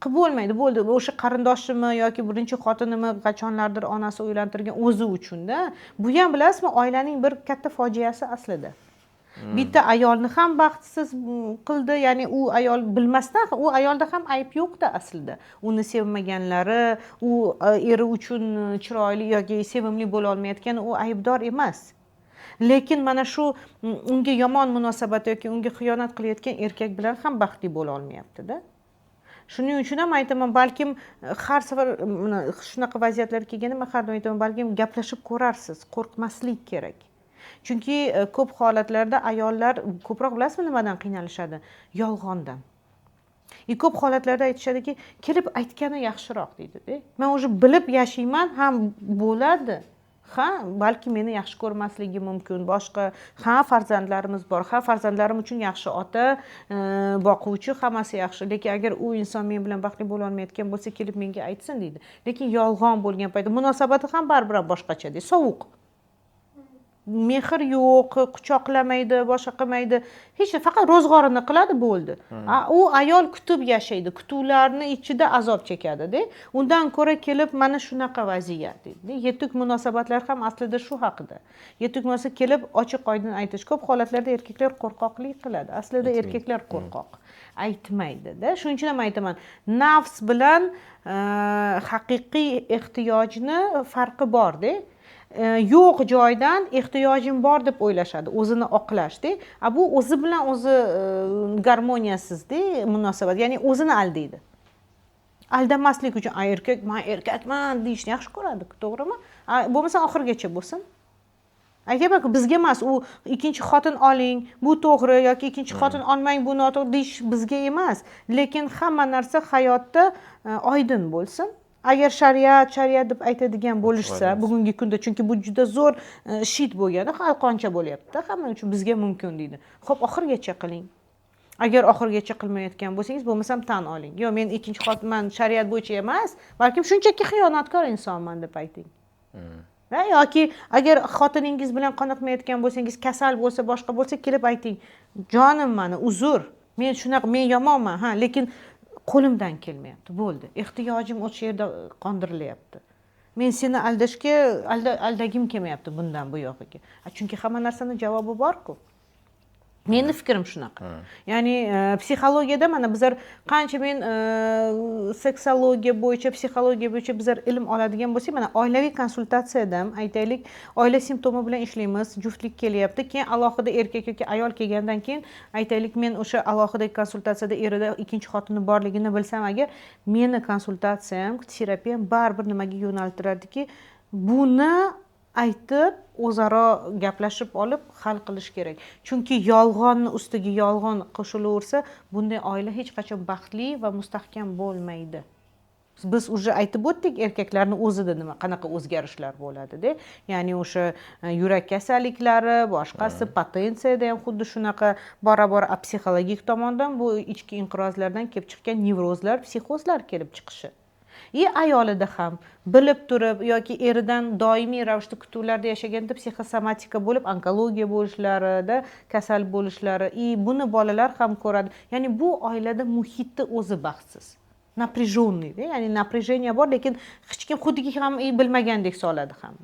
Qilib bo'lmaydi, bo'ldi. O'sha qarindoshimi yoki birinchi xotinimi qachonlardir onasi uylantirgan o'zi uchun-da. Bu ham bilasizmi, oilaning bir katta fojiasi aslida. bitta ayolni ham baxtsiz qildi, ya'ni u ayol bilmasdan, u ayolda ham ayb yo'qda aslida. Uni sevmaganlari, u eri uchun chiroyli yoki sevimli bo'la olmayotgani u aybdor emas. Lekin mana shu unga yomon munosabat yoki unga xiyonat qilayotgan erkak bilan ham baxtli bo'la olmayapti-da. Shuning uchun ham aytaman, balkim har safar shunaqa vaziyatlar kelganda men har doim aytaman, balkim gaplashib ko'rarsiz, qo'rqmaslik kerak. Chunki ko'p holatlarda ayollar ko'proq bilasizmi nimadan qiynalishadi? Yolg'ondan. Ko'p holatlarda aytishadiki, kelib aytgani yaxshiroq deydi-da. Men o'zi bilib yashayman ham bo'ladi. Ha, balki meni yaxshi ko'rmasligi mumkin, boshqa, ha, farzandlarimiz bor, ha, farzandlarim uchun yaxshi ota, boquvchi, hammasi yaxshi. Lekin agar u inson men bilan baxtli bo'la olmayotgan bo'lsa, kelib menga aytsin deydi. Lekin yolg'on bo'lgan paytda munosabati ham baribir boshqacha, sovuq. Mehr yo'q, quchoqlamaydi, boshqa qilmaydi. Hech faqat ro'zg'orini qiladi, bo'ldi. U ayol kutib yashaydi, kutuvlarni ichida azob chekadi-da. Undan ko'ra kelib mana shunaqa vaziyat deydi. Yetuk munosabatlar ham aslida shu haqida. Yetuk munosabat kelib ochiq-oydin aytish. Ko'p holatlarda erkaklar qo'rqoqlik qiladi. Aslida erkaklar qo'rqoq. Aytmaydi-da. Shuning uchun ham aytaman, nafs bilan haqiqiy ehtiyojni farqi bor-da. Yo'q joydan ehtiyojim bor deb o'ylashadi, o'zini oqlashda. Bu o'zi bilan o'zi garmoniyasizda munosabat, ya'ni o'zini aldaydi. Aldamaslik uchun erkak, men erkakman deyishni yaxshi ko'radi, to'g'rimi? Bo'lmasa oxirgacha bo'lsin. Aytaman-ku, bizga emas, u ikkinchi xotin oling, bu to'g'ri yoki ikkinchi xotin olmang, bu noto'g'ri deyish bizga emas. Lekin hamma narsa hayotda oydin bo'lsin. Agar shariat deb aytadigan bo'lishsa, bugungi kunda, chunki bu juda zo'r shit bo'lgani, qalqoncha bo'lyapti, hamma uchun bizga mumkin deydi. Xo'p, oxirgacha qiling. Agar oxirgacha qilmayotgan bo'lsangiz, bo'lmasam tan oling. Yo'q, men ikkinchi xotinman, shariat bo'yicha emas, balkim shunchaki xiyonatkor insonman deb ayting. Yoki agar xotiningiz bilan qoniqmayotgan bo'lsangiz, kasal bo'lsa, boshqa bo'lsa, kelib ayting. Jonim mani, uzr. Men shunaqa, men yomonman, lekin qo'limdan kelmayapti, bo'ldi. Ehtiyojim o'sha yerda qondirilyapti. Men seni aldagim kelmayapti bundan bu yog'iga. Chunki hamma narsani javobi bor-ku. Meni fikrim shunaqa. Ya'ni psixologiyada mana bizlar qancha men seksologiya bo'yicha, psixologiya bo'yicha bizlar ilm oladigan bo'lsak, mana oilaviy konsultatsiyada ham aytaylik, oila simptomi bilan ishlaymiz, juftlik kelyapti, keyin alohida erkak yoki ayol kelgandan keyin aytaylik, men o'sha alohida konsultatsiyada erida ikkinchi xotini borligini bilsam agar, meni konsultatsiyam, terapiyam baribir nimaga yo'naltiradiki, buni aytib, o'zaro gaplashib olib hal qilish kerak. Chunki yolg'onni ustiga yolg'on qo'shilaversa, bunday oila hech qachon baxtli va mustahkam bo'lmaydi. Biz уже aytib o'tdik, erkaklarning o'zida nima qanaqa o'zgarishlar bo'ladi-da. Ya'ni o'sha yurak kasalliklari, boshqasi potensiyada ham xuddi shunaqa bora-bora psixologik tomondan bu ichki inqirozlardan kelib chiqqan nevrozlar, psixozlar kelib chiqishi. Ayolida ham bilib turib yoki eridan doimiy ravishda kutuvlarda yashaganda psixosomatika bo'lib, onkologiya bo'lishlari, kasal bo'lishlari, buni bolalar ham ko'radi. Ya'ni bu oilada muhitni o'zi baxtsiz. Напряженный, ya'ni напряжение bor, lekin hech kim xuddiki ham bilmagandek soladi ham.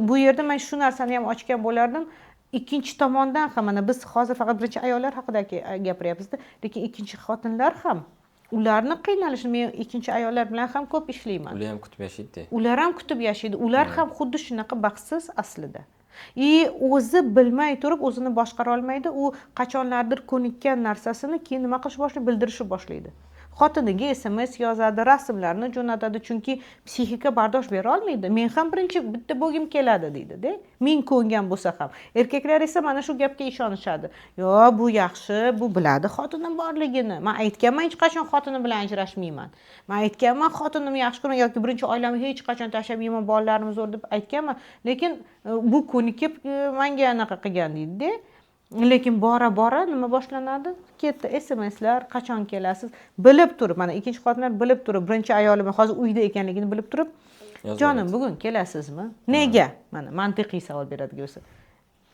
Bu yerda men shu narsani ham ochgan bo'lardim. Ikkinchi tomondan ham, mana biz hozir faqat birinchi ayollar haqida gapiryapmiz-da, lekin ikkinchi xotinlar ham ularni qiynalishini men ikkinchi ayollar bilan ham ko'p ishlayman. Ular ham kutib yashaydi. Ular ham kutib yashaydi. Ular ham xuddi shunaqa baxtsiz aslida. O'zi bilmay turib o'zini boshqara olmaydi. U qachonlardir ko'nikkan narsasini keyin nima qilish boshlaydi, bildirishni boshlaydi. Xotiniga SMS yozadi, rasmlarni jo'natadi, chunki psixika bardosh bera olmaydi. Men ham birinchi bitta bo'lgim keladi deydi-da. Men ko'ngan bo'lsa ham. Erkaklar esa mana shu gapga ishonishadi. Yo'q, bu yaxshi, bu biladi xotinim borligini. Men aytganman, hech qachon xotinim bilan ajrashmayman. Men aytganman, xotinimni yaxshi ko'raman yoki birinchi oilamni hech qachon tashlamayman, bolalarimiz zo'r deb aytganman. Lekin bu ko'nikib menga anaqa qilgan deydi-da. Lekin bora-bora nima boshlanadi? Ketdi SMSlar, qachon kelasiz? Bilib turib, mana ikkinchi xotinlar bilib turib, birinchi ayolim hozir uyda ekanligini bilib turib, jonim, bugun kelasizmi? Nega? Mana mantiqiy savol beradigan bo'lsa.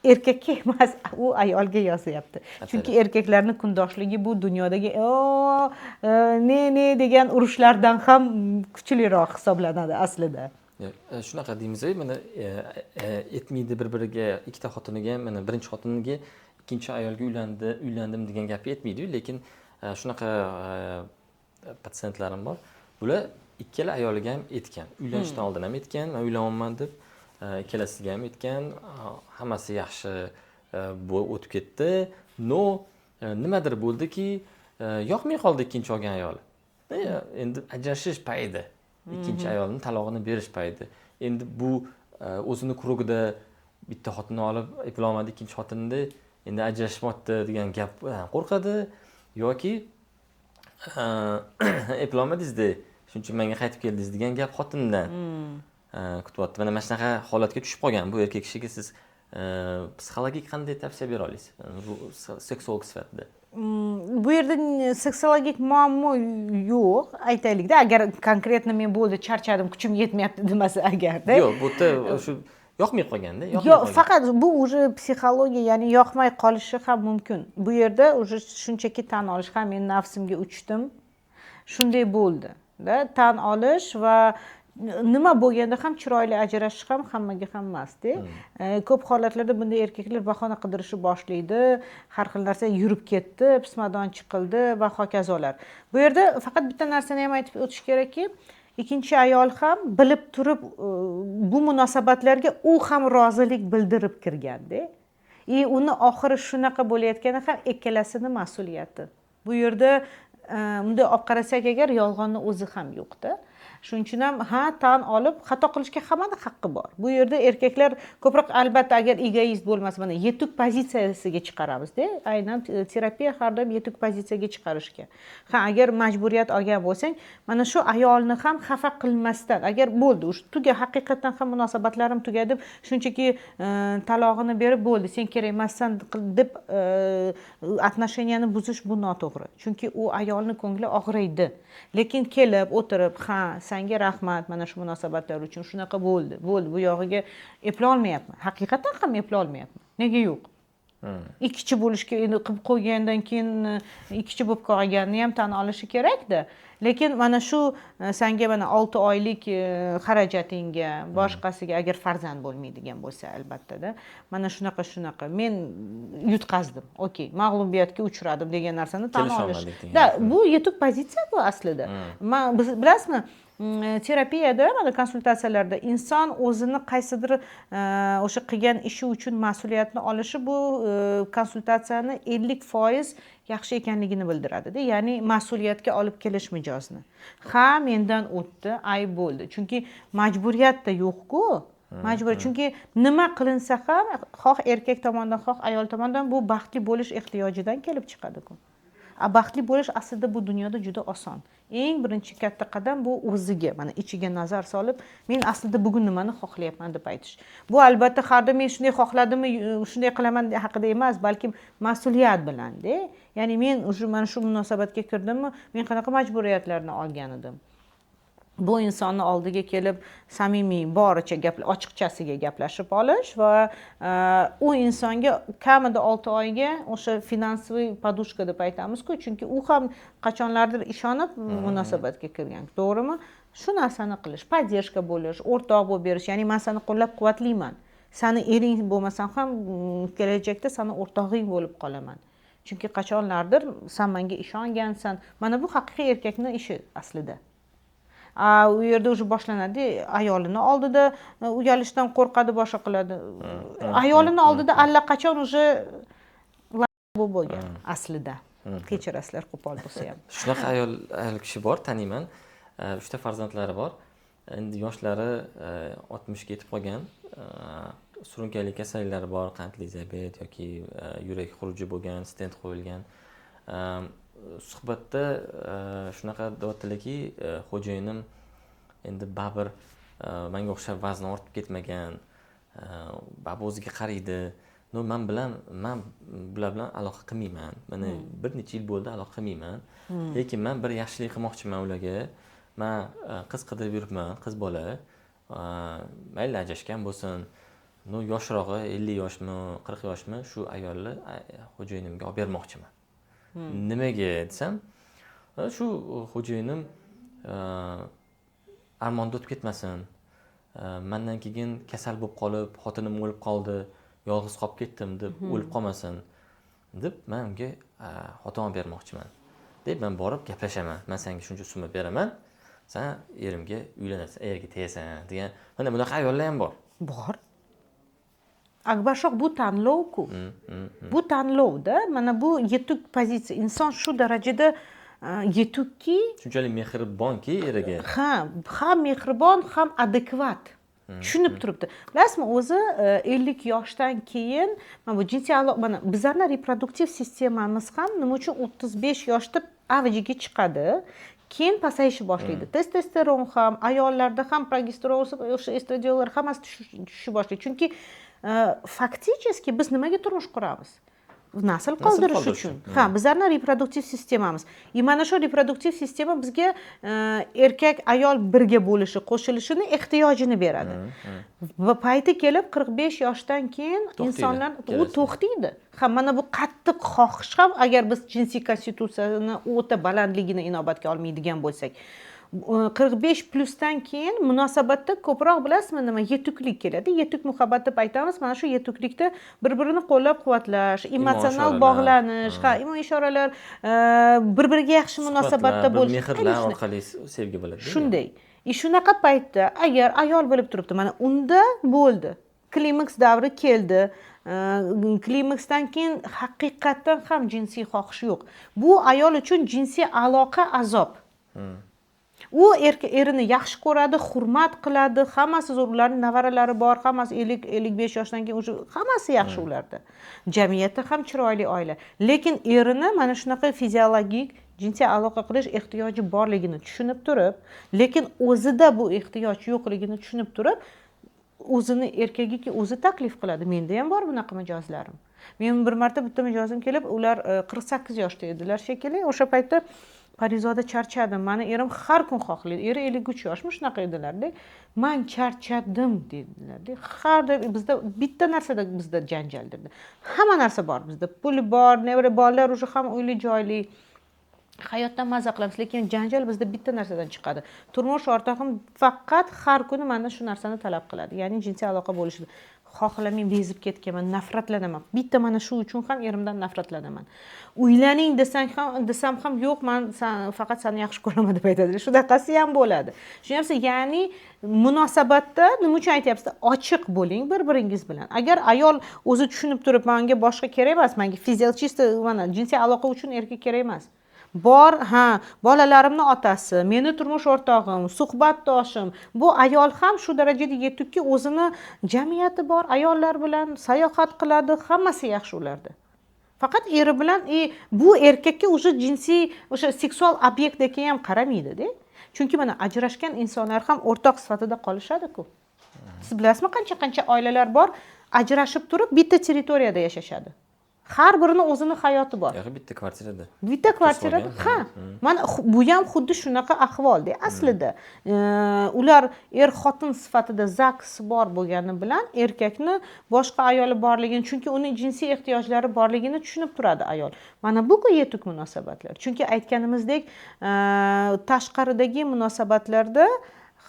Erkakka emas, u ayolga yozyapti. Chunki erkaklarning kundoshligi bu dunyodagi ne degan urushlardan ham kuchliroq hisoblanadi aslida. Shunaqa deymiz, mana aytmaydi bir-biriga, ikkita xotiniga, mana birinchi xotiniga ikkinchi ayolga uylandim degan gapni aytmaydi-yu, lekin shunaqa patsientlarim bor. Bular ikkala ayoliga ham aytgan. Uylanishdan oldin ham aytgan, men uylanyapman deb, ikkalasiga ham aytgan, hammasi yaxshi o'tib ketdi. Nimadir bo'ldiki, yoqmay qoldi ikkinchi olgan ayoli. Endi ajrashish payti. Ikkinchi ayolning talog'ini berish payti. Endi bu o'zini kurugida bitta xotinni olib eplolmadi, ikkinchi xotinni endi ajrashmoqda degan gap qo'rqadi yoki eplolmadingiz-da, shuning uchun menga qaytib keldingiz degan gap xotindan kutyapti. Mana shunaqa holatga tushib qolgan bu erkak kishiga siz psixologik qanday tavsiya bera olasiz? Seksolog sifatida. Bu yerda seksologik muammo yo'q, aytaylikda, agar konkretno men bo'ldi, charchadim, kuchim yetmayapti demasa agarda. Yo'q, bu yerda shu yoqmay qolganda, yo'q, faqat bu уже psixologiya, ya'ni yoqmay qolishi ham mumkin. Bu yerda уже shunchaki tan olish, ham men nafsimga uchdim, shunday bo'ldi-da, tan olish va nima bo'lganda ham chiroyli ajrashish ham hammaga ham emas-da. Ko'p holatlarda bunday erkaklar bahona qidirishni boshlaydi, har xil narsa yurib ketdi, pismadon chiqildi va hokazolar. Bu yerda faqat bitta narsani ham aytib o'tish kerakki, ikkinchi ayol ham bilib turib bu munosabatlarga u ham rozilik bildirib kirganda. Uni oxiri shunaqa bo'layotgani ham ikkalasining mas'uliyati. Bu yerda bunday olib qarasak agar, yolg'onni o'zi ham yo'q-da. Shuning uchun ham tan olib xato qilishga hammaning haqqi bor. Bu yerda erkaklar ko'proq, albatta, agar egoist bo'lmasa, mana yetuk pozitsiyasiga chiqaramiz-da. Aynan terapiya har doim yetuk pozitsiyaga chiqarishga. Agar majburiyat olgan bo'lsang, mana shu ayolni ham xafa qilmasdan, agar bo'ldi, haqiqatan ham munosabatlarim tugadi deb shunchaki talog'ini berib bo'ldi, sen kerak emassan deb отношенияni buzish bu noto'g'ri. Chunki u ayolning ko'ngli og'riydi. Lekin kelib o'tirib, senga rahmat, mana shu munosabatlar uchun shunaqa bo'ldi, bu yog'iga eplolmayapman. Haqiqatan ham eplolmayapman. Nega yo'q? Ikkichi bo'lishga endi qilib qo'ygandan keyin ikkichi bo'lib qolganini ham tan olishi kerak-da. Lekin mana shu senga mana 6 oylik xarajatingga, boshqasiga, agar farzand bo'lmaydigan bo'lsa, albatta-da, mana shunaqa men yutqazdim. Okey, mag'lubiyatga uchradim degan narsani tan olish. Bu yetuk pozitsiya bu aslida. Bilasizmi, terapiyada, mana konsultatsiyalarda inson o'zini qaysidir o'sha qilgan ishi uchun mas'uliyatni olishi bu konsultatsiyani 50% yaxshi ekanligini bildiradi-da. Ya'ni mas'uliyatga olib kelish mijozni. Mendan o'tdi, ayb bo'ldi. Chunki majburiyatda yo'q-ku. Chunki nima qilinsa ham, xoh erkak tomonidan, xoh ayol tomonidan bu baxtli bo'lish ehtiyojidan kelib chiqadi-ku. Baxtli bo'lish aslida bu dunyoda juda oson. Eng birinchi katta qadam bu o'ziga, mana ichiga nazar solib, men aslida bugun nimani xohlayapman deb aytish. Bu albatta har doim men shunday xohladimmi, shunday qilaman haqida emas, balkim mas'uliyat bilan-da. Ya'ni men mana shu munosabatga kirdimmi, men qanaqa majburiyatlarni olgan edim. Bu insonni oldiga kelib samimiy, boricha ochiqchasiga gaplashib olish va u insonga kamida 6 oyga o'sha finansiy podushka deb aytamiz-ku, chunki u ham qachonlardir ishonib munosabatga kirgan, to'g'rimi? Shu narsani qilish, podдержка bo'lish, o'rtoq bo'lib berish, ya'ni men seni qo'llab-quvvatlayman. Seni ering bo'lmasam ham kelajakda seni o'rtog'ing bo'lib qolaman. Chunki qachonlardir sen menga ishongansan. Mana bu haqiqiy erkakning ishi aslida. U yerda уже boshlanadi, ayolini oldida uyalishdan qo'rqadi, boshqa qiladi. Ayolini oldida allaqachon уже bo'lgan aslida. Kechirasizlar, qo'pol bo'lsa ham. Shunaqa ayol kishi bor, taniyman. 3 ta farzandlari bor. Endi yoshlari 60 ga yetib qolgan. Surunkali kasalliklari bor, qandli diabet yoki yurak xuruji bo'lgan, stent qo'yilgan. Suhbatda shunaqa deyaptilarki, xo'jayinim endi baribir menga o'xshab vazni ortib ketmagan, baribir o'ziga qaraydi. Men bular bilan aloqa qilmayman. Mana bir necha yil bo'ldi aloqa qilmayman. Lekin men bir yaxshilik qilmoqchiman ularga. Men qiz qidirib yuribman, qiz bola. Mayli ajrashgan bo'lsin. Yoshrog'i 50 yoshmi, 40 yoshmi, shu ayolni xo'jayinimga olib bermoqchiman. Nimaga desam, shu xo'jayinim armonda o'tib ketmasin, mandan keyin kasal bo'lib qolib, xotinim o'lib qoldi, yolg'iz qolib ketdim deb o'lib qolmasin deb men unga xotimni bermoqchiman deb men borib gaplashaman. Men senga shuncha summa beraman, sen erimga uylanasan, erga tegasan degan. Mana bunaqa ayollar ham bor. Bor. Akbarshoq bu tanlov-ku. Bu tanlovda mana bu yetuk pozitsiya. Inson shu darajada yetukki, Shunchalik mehribonki eriga. ham mehribon, ham adekvat. Tushunib turibdi. Bilasizmi, o'zi 50 yoshdan keyin mana bu jinsiy aloqa, mana bizlarning reproduktiv sistemamiz ham nima uchun 35 yoshda avjiga chiqadi? Keyin pasayishni boshlaydi. Testosteron ham, ayollarda ham progesteron, o'sha estradionlar hammasi tushishni boshlaydi. Chunki fakticheski biz nimaga turmush quramiz? Nasl qoldirish uchun. Bizlarning reproduktiv sistemamiz. Mana shu reproduktiv sistema bizga erkak ayol birga bo'lishi, qo'shilishini ehtiyojini beradi. Va payti kelib 45 yoshdan keyin insonlar u to'xtaydi. Mana bu qattiq xohish ham, agar biz jinsiy konstitutsiyani o'ta balandligini inobatga olmaydigan bo'lsak, 45 plusdan keyin munosabatda ko'proq bilasizmi nima, yetuklik keladi. Yetuk muhabbat deb aytamiz. Mana shu yetuklikda bir-birini qo'llab-quvvatlash, emotsional bog'lanish, imo ishoralar, bir-biriga yaxshi munosabatda bo'lish, mehrlar orqali sevgi bo'ladi. Shunday. Shunaqa paytda agar ayol bo'lib turibdi, mana unda bo'ldi. Klimaks davri keldi. Klimaksdan keyin haqiqatan ham jinsiy xohish yo'q. Bu ayol uchun jinsiy aloqa azob. U erini yaxshi ko'radi, hurmat qiladi, hammasi zo'r, ularning nevaralari bor, hammasi 50-55 yoshdan keyin o'sha hammasi yaxshi ularda. Jamiyatda ham chiroyli oila. Lekin erini mana shunaqa fiziologik jinsiy aloqa qilish ehtiyoji borligini tushunib turib, lekin o'zida bu ehtiyoj yo'qligini tushunib turib, o'zini erkagiga o'zi taklif qiladi. Menda ham bor bunaqa mijozlarim. Men bir marta bitta mijozim kelib, ular 48 yoshda edilar shekilli. O'sha paytda Parizoda charchadim. Meni erim har kun xohlaydi. Eri 53 yoshmi, shunaqa edilar-da. Men charchadim dedilar-da. Har bizda bitta narsada bizda janjaldir. Hamma narsa bor bizda. Pul bor, nevara bolalar уже ham uyli joyli. Hayotdan maza qilamiz, lekin janjal bizda bitta narsadan chiqadi. Turmush o'rtog'im faqat har kuni mendan shu narsani talab qiladi. Ya'ni jinsiy aloqa bo'lishini. Xohlamay bezib ketganman, nafratlanaman. Bitta mana shu uchun ham erimdan nafratlanaman. Uylaning desam ham yo'q, men faqat seni yaxshi ko'raman deb aytadi. Shunaqasi ham bo'ladi. Tushunyapsiz? Ya'ni munosabatda nima uchun aytyapsiz? Ochiq bo'ling bir-biringiz bilan. Agar ayol o'zi tushunib turib, menga boshqa kerak emas, menga fiziologist mana jinsiy aloqa uchun erkak kerak emas. Bor, bolalarimni otasi, meni turmush o'rtog'im, suhbatdoshim. Bu ayol ham shu darajada yetukki, o'zini jamiyati bor, ayollar bilan sayohat qiladi, hammasi yaxshi ularda. Faqat eri bilan bu erkakka o'sha jinsiy, o'sha seksual obyektga ham qaramaydi-da. Chunki mana ajrashgan insonlar ham o'rtoq sifatida qolishadi-ku. Siz bilasizmi, qancha oilalar bor, ajrashib turib bitta territoriyada yashashadi. Har birini o'zini hayoti bor. Yo'q, bitta kvartirada. Bitta kvartirada, mana bu ham xuddi shunaqa ahvolda. Aslida ular xotin sifatida zaks bor bo'lgani bilan erkakni boshqa ayoli borligini, chunki uning jinsiy ehtiyojlari borligini tushunib turadi ayol. Mana bu yetuk munosabatlar. Chunki aytganimizdek, tashqaridagi munosabatlarda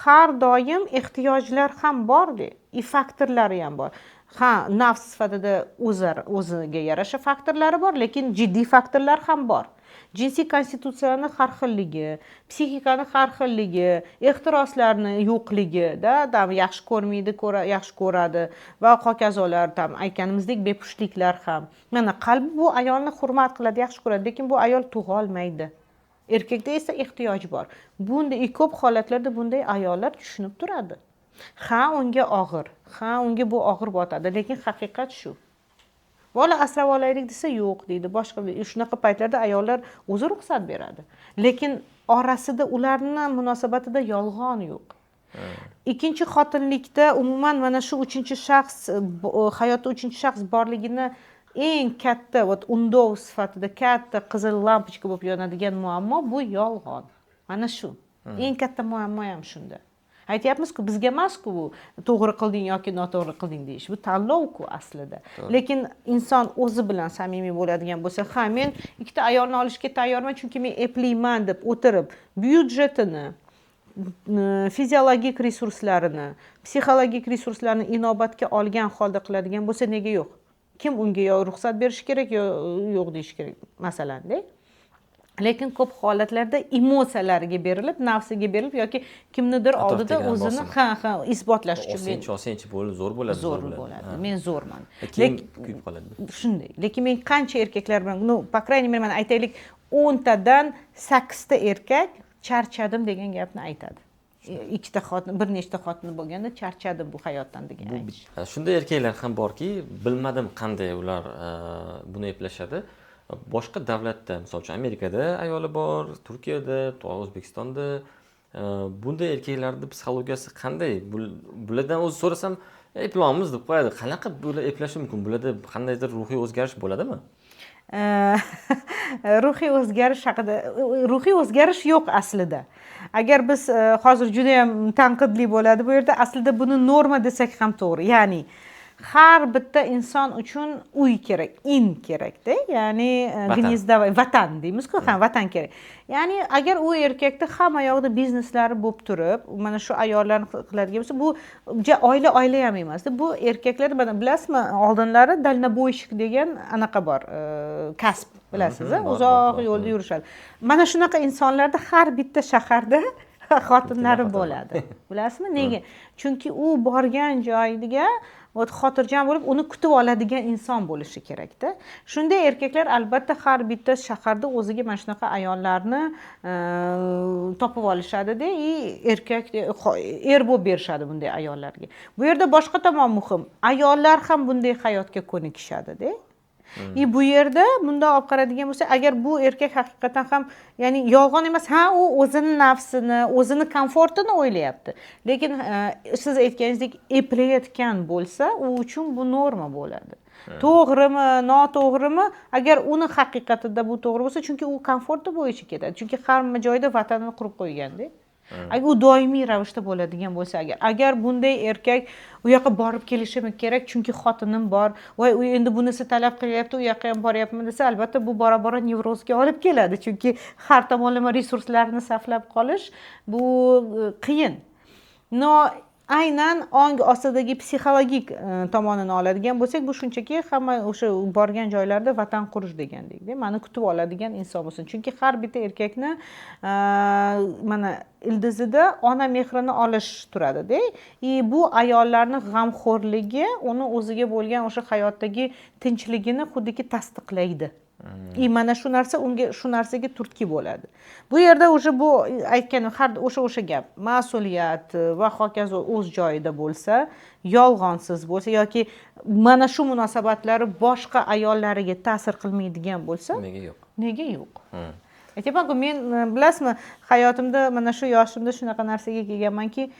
har doim ehtiyojlar ham bor-da, faktorlari ham bor. Nafs sifatida o'ziga yarasha faktorlari bor, lekin jiddiy faktorlar ham bor. Jinsiy konstitutsiyani har xilligi, psixikani har xilligi, ehtiroslarni yo'qligi, yaxshi ko'rmaydi, yaxshi ko'radi va hokazolar, aytganimizdek bepushtliklar ham. Mana qalbi bu ayolni hurmat qiladi, yaxshi ko'radi, lekin bu ayol tug'a olmaydi. Erkakda esa ehtiyoj bor. Bunday ko'p holatlarda bunday ayollar tushunib turadi. Unga og'ir, unga bu og'ir botadi, lekin haqiqat shu. Bola asrab olaylik desa yo'q deydi, boshqa shunaqa paytlarda ayollar o'zi ruxsat beradi. Lekin orasida ularning munosabatida yolg'on yo'q. Ikkinchi xotinlikda umuman mana shu uchinchi shaxs, hayotda uchinchi shaxs borligini eng katta undov sifatida katta qizil lampochka bo'lib yonadigan muammo bu yolg'on. Mana shu. Eng katta muammo ham shunda. Aytyapmiz-ku, bizga emas-ku bu to'g'ri qilding yoki noto'g'ri qilding deyish. Bu tanlov-ku aslida. Lekin inson o'zi bilan samimiy bo'ladigan bo'lsa, men ikkita ayolni olishga tayyorman, chunki men eplayman deb o'tirib, byudjetini, fiziologik resurslarini, psixologik resurslarini inobatga olgan holda qiladigan bo'lsa, nega yo'q? Kim unga yo ruxsat berishi kerak, yo yo'q deyish kerak, masalanda. Lekin ko'p holatlarda emotsiyalariga berilib, nafsiga berilib yoki kimnidir oldida o'zini isbotlash uchun senchi bo'lib zo'r bo'ladi. Zo'r bo'ladi. Men zo'rman. Keyin kuyib qoladi. Shunday. Lekin men qancha erkaklar bilan, по крайней мере, mana aytaylik 10 tadan 8 ta erkak charchadim degan gapni aytadi. Ikkita xotin, bir nechta xotini bo'lganda charchadim bu hayotdan degan aytish. Shunday erkaklar ham borki, bilmadim qanday ular buni eplashadi. Boshqa davlatda, misol uchun Amerikada ayoli bor, Turkiyada, O'zbekistonda bunday erkaklarning psixologiyasi qanday? Bulardan o'zi so'rasam, eplamiz deb qo'yadi. Qanaqa bular eplashi mumkin? Bularda qandaydir ruhiy o'zgarish bo'ladimi? Ruhiy o'zgarish haqida, ruhiy o'zgarish yo'q aslida. Agar biz hozir juda ham tanqidli bo'ladi bu yerda, aslida buni norma desak ham to'g'ri. Ya'ni har bitta inson uchun uy kerak, in kerakda, ya'ni gnizdovay vatan deymiz-ku, vatan kerak. Ya'ni agar u erkakda hamma yoqda bizneslari bo'lib turib, mana shu ayollarni qiladigan bo'lsa, bu oila ham emasda. Bu erkaklar, mana bilasizmi, oldinlari dalnaboyshik degan anaqa bor, kasb, bilasiz, uzoq yo'lda yurishadi. Mana shunaqa insonlarda har bitta shaharda xotinlari bo'ladi. Bilasizmi, nega? Chunki u borgan joyiga xotirjam bo'lib, uni kutib oladigan inson bo'lishi kerakda. Shunday erkaklar albatta har bitta shaharda o'ziga mana shunaqa ayollarni topib olishadi-da, erkak er bo'lib berishadi bunday ayollarga. Bu yerda boshqa tomon muhim. Ayollar ham bunday hayotga ko'nikishadi-da. Bu yerda bundoq olib qaradigan bo'lsa, agar bu erkak haqiqatan ham, ya'ni yolg'on emas, u o'zini nafsini, o'zini komfortini o'ylayapti. Lekin siz aytganingizdek eplayotgan bo'lsa, u uchun bu norma bo'ladi. To'g'rimi, noto'g'rimi? Agar uni haqiqatida bu to'g'ri bo'lsa, chunki u komforti bo'yicha ketadi. Chunki hamma joyda vatanini qurib qo'yganda. Agar u doimiy ravishda bo'ladigan bo'lsa, agar bunday erkak u yoqqa borib kelishim kerak, chunki xotinim bor, voy u endi bunisi talab qilyapti, u yoqqa ham boryapman desa, albatta bu bora-bora nevrozga olib keladi, chunki har tomonlama resurslarni saqlab qolish bu qiyin. Aynan ong ostidagi psixologik tomonini oladigan bo'lsak, bu shunchaki hamma o'sha borgan joylarda vatan qurish degandek-da, mani kutib oladigan inson bo'lsin. Chunki har bitta erkakni mana ildizida ona mehrini olish turadi-da. Bu ayollarning g'amxo'rligi uni o'ziga bo'lgan o'sha hayotdagi tinchligini xuddiki tasdiqlaydi. Mana shu narsa unga shu narsaga turtki bo'ladi. Bu yerda o'sha bu aytganim har o'sha gap, mas'uliyat va hokazo o'z joyida bo'lsa, yolg'onsiz bo'lsa yoki mana shu munosabatlari boshqa ayollariga ta'sir qilmaydigan bo'lsa, nega yo'q? Nega yo'q? Aytaman-ku, men bilasizmi, hayotimda mana shu yoshimda shunaqa narsaga kelganmanki,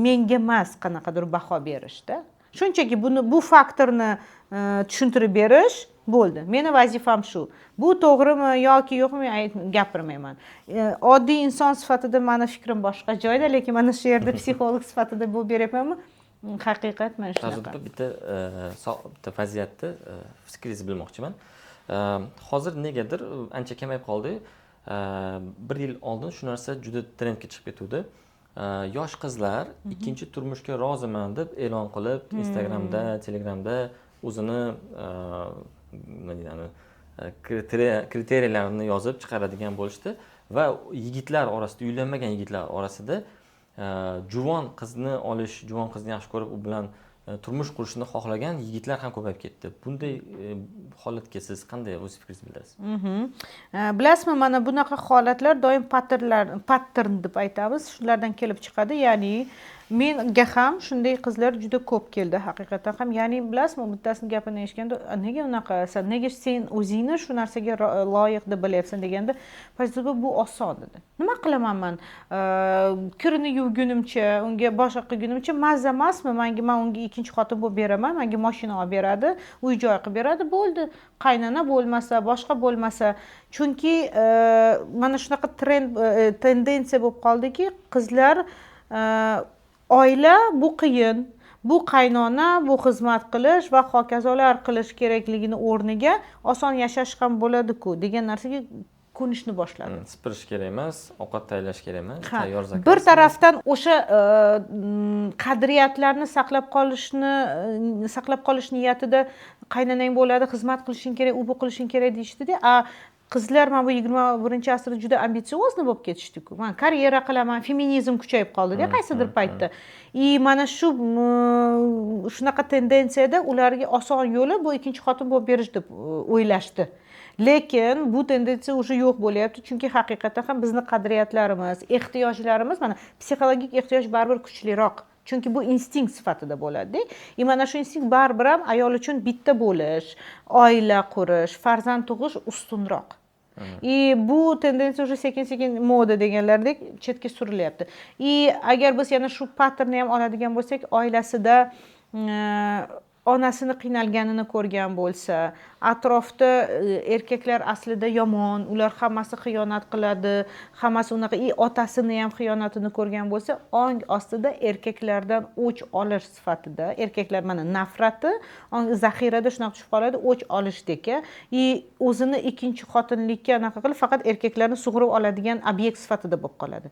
menga emas qanaqadir baho berishda. Shunchaki bu faktorni tushuntirib berish bo'ldi. Meni vazifam shu. Bu to'g'rimi yoki yo'qmi men gapirmayman. Oddiy inson sifatida meni fikrim boshqa joyda, lekin mana shu yerda psixolog sifatida bu beryapmanmi? Haqiqat mana shunaqa. Bitta vaziyatni fikringizni bilmoqchiman. Hozir negadir ancha kamayib qoldi. Bir yil oldin shu narsa juda trendga chiqib ketdi. Yosh qizlar ikkinchi turmushga roziman deb e'lon qilib, Instagramda, Telegramda o'zini kriteriyalarni yozib chiqaradigan bo'lishdi va yigitlar orasida, uylanmagan yigitlar orasida juvon qizni olish, juvon qizni yaxshi ko'rib, u bilan turmush qurishni xohlagan yigitlar ham ko'payib ketdi. Bunday holatga siz qanday o'z fikringizni bildirasiz? Bilasizmi, mana bunaqa holatlar doim pattern deb aytamiz, shulardan kelib chiqadi. Ya'ni menga ham shunday qizlar juda ko'p keldi haqiqatan ham. Ya'ni bilasizmi, bittasini gapini eshitganda, nega unaqa, nega sen o'zingni shu narsaga loyiq deb bilyapsan deganda, bu oson dedi. Nima qilaman men? Kirini yuvgunimcha, unga boshqa qilgunimcha mazza emasmi? Men unga ikkinchi xotin bo'lib beraman, menga mashina olib beradi, uy joy qilib beradi, bo'ldi. Qaynona bo'lmasa, boshqa bo'lmasa, chunki mana shunaqa tendensiya bo'lib qoldiki, qizlar oila bu qiyin, bu qaynona, bu xizmat qilish va hokazolar qilish kerakligini o'rniga oson yashash ham bo'ladi-ku degan narsaga ko'nishni boshladi. Sipirish kerak emas, ovqat tayyorlash kerak emas, Ha, tayyor zakaz. bir tarafdan o'sha qadriyatlarni saqlab qolish niyatida qaynanang bo'ladi, xizmat qilishing kerak, u bu qilishing kerak deyishdida, qizlar mana bu 21-asrda juda ambitsiozni bo'lib ketishdi-ku. Men karyera qilaman, feminizm kuchayib qoldi-da qaysidir paytda. Mana shunaqa tendensiyada ularga oson yo'li bu ikkinchi xotin bo'lib berish deb o'ylashdi. Lekin bu tendensiya уже yo'q bo'lyapti, chunki haqiqatan ham bizning qadriyatlarimiz, ehtiyojlarimiz, mana psixologik ehtiyoj baribir kuchliroq. Chunki bu instinkt sifatida bo'ladi. Mana shu instinkt baribir ham ayol uchun bitta bo'lish, oila qurish, farzand tug'ish ustunroq. Bu tendensiya уже sekin-sekin moda deganlardek chetga surilyapti. Agar biz yana shu patternni ham oladigan bo'lsak, oilasida onasini qiynalganini ko'rgan bo'lsa, atrofda erkaklar aslida yomon, ular hammasi xiyonat qiladi, hammasi unaqa, otasini ham xiyonatini ko'rgan bo'lsa, ong ostida erkaklardan o'ch olish sifatida, erkaklar mana nafrati, zaxirada shunaqa tushib qoladi, o'ch olishdek, o'zini ikkinchi xotinlikka anaqa qilib, faqat erkaklarni sug'urib oladigan obyekt sifatida bo'lib qoladi.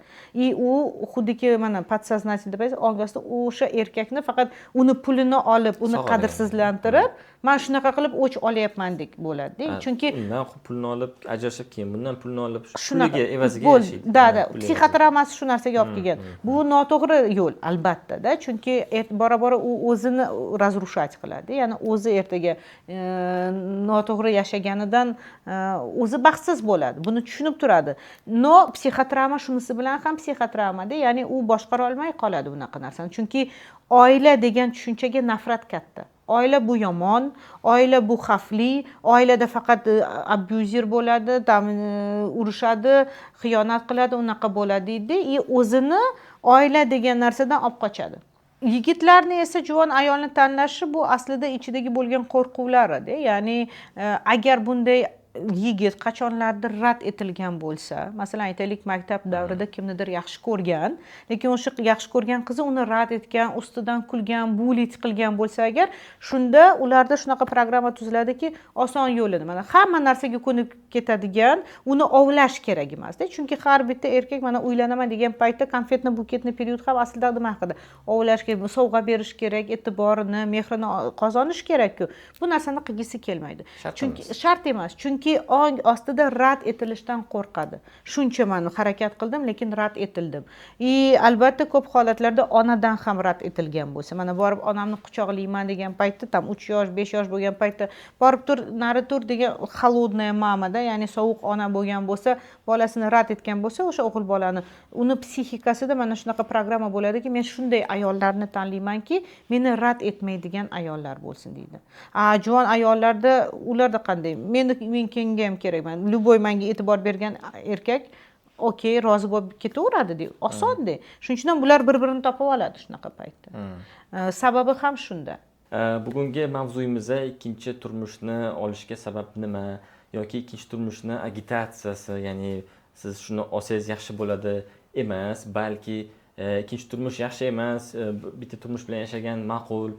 U xuddiki mana podsoznательно deb aytsak, ong ostida o'sha erkakni faqat uni pulini olib, uni qadrsizlantirib, men shunaqa qilib o'ch olyapman deb bo'ladi. Chunki undan pulni olib ajrashib, keyin bundan pulni olib shularga evaziga yashaydi. Da, psixotravmasi shu narsaga olib kelgan. Bu noto'g'ri yo'l, albatta-da, chunki bora-bora u o'zini razrushat qiladi. Ya'ni o'zi ertaga noto'g'ri yashaganidan o'zi baxtsiz bo'ladi. Buni tushunib turadi. No, psixotravma shunisi bilan ham psixotravmada, ya'ni u boshqara olmay qoladi bunaqa narsani. Chunki oila degan tushunchaga nafrat katta. Oila bu yomon, oila bu xavfli, oilada faqat abyuzer bo'ladi, urushadi, xiyonat qiladi, unaqa bo'ladi deydi. O'zini oila degan narsadan olib qochadi. Yigitlarni esa juvon ayolni tanlashi bu aslida ichidagi bo'lgan qo'rquvlari-da. Ya'ni agar bunday yigit qachonlardir rad etilgan bo'lsa, masalan aytaylik, maktab davrida kimnidir yaxshi ko'rgan, lekin o'sha yaxshi ko'rgan qizi uni rad etgan, ustidan kulgan, bully qilgan bo'lsa agar, shunda ularda shunaqa programma tuziladiki, oson yo'lini, mana hamma narsaga ko'nib ketadigan, uni ovlash kerak emas-da. Chunki har bitta erkak mana uylanaman degan paytda konfetni, buketni period ham aslida nima haqida ovlash kerak, sovg'a berish kerak, e'tiborini, mehrini qozonish kerak-ku. Bu narsani qilgisi kelmaydi. Chunki shart emas. Chunki ong ostida rad etilishdan qo'rqadi. Shuncha men harakat qildim, lekin rad etildim. Albatta ko'p holatlarda onadan ham rad etilgan bo'lsa, mana borib onamni quchoqlayman degan paytda, tam 3 yosh, 5 yosh bo'lgan paytda borib tur, nari tur degan холодная mamada, ya'ni sovuq ona bo'lgan bo'lsa, bolasini rad etgan bo'lsa, o'sha o'g'il bolani, uni psixikasida mana shunaqa programma bo'ladiki, men shunday ayollarni tanlaymanki, meni rad etmaydigan ayollar bo'lsin deydi. Juvon ayollarda ularda qanday? Men menga ham kerakman. Любой menga e'tibor bergan erkak okey, rozi bo'lib ketaveradi deb, oson-da. Shuning uchun ham bular bir-birini topib oladi shunaqa paytda. Sababi ham shunda. Bugungi mavzuyimizda ikkinchi turmushni olishga sabab nima yoki ikkinchi turmushni agitatsiyasi, ya'ni siz shuni olsangiz yaxshi bo'ladi emas, balki ikkinchi turmush yaxshi emas, bitta turmush bilan yashagan ma'qul,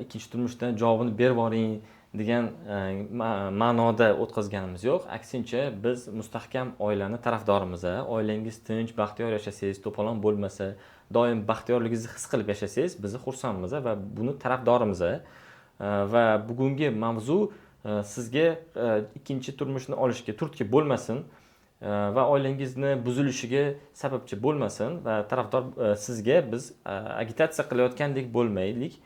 ikkinchi turmushdan javobini berib oling degan ma'noda o'tkazganimiz yo'q. Aksincha, biz mustahkam oilani tarafdorimiz. Oilangiz tinch, baxtiyor yashasangiz, to'polon bo'lmasa, doim baxtiyorligingizni his qilib yashasangiz, biz xursandmiz va buni tarafdorimiz. Va bugungi mavzu sizga ikkinchi turmushni olishga turtki bo'lmasin va oilangizni buzilishiga sababchi bo'lmasin va tarafdor sizga biz agitatsiya qilayotgandek bo'lmaylik.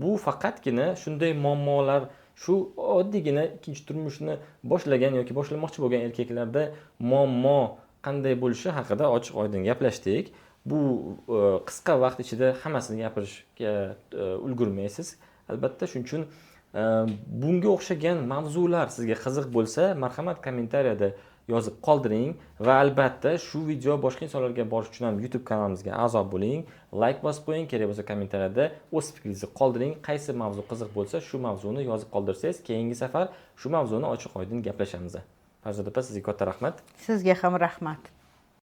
Bu faqatgina shunday muammolar, shu oddiygina ikkinchi turmushni boshlagan yoki boshlamoqchi bo'lgan erkaklarda muammo qanday bo'lishi haqida ochiq-oydin gaplashdik. Bu qisqa vaqt ichida hammasini gapirishga ulgurmaysiz. Albatta, shuning uchun bunga o'xshagan mavzular sizga qiziq bo'lsa, marhamat kommentariyada yozib qoldiring va albatta shu video boshqa insonlarga borish uchun ham YouTube kanalimizga a'zo bo'ling, like bosib qo'ying, kerak bo'lsa kommentariyada o'z fikringizni qoldiring. Qaysi mavzu qiziq bo'lsa, shu mavzuni yozib qoldirsangiz, keyingi safar shu mavzuni ochiq-oydin gaplashamiz. Farzod opa, sizga katta rahmat. Sizga ham rahmat.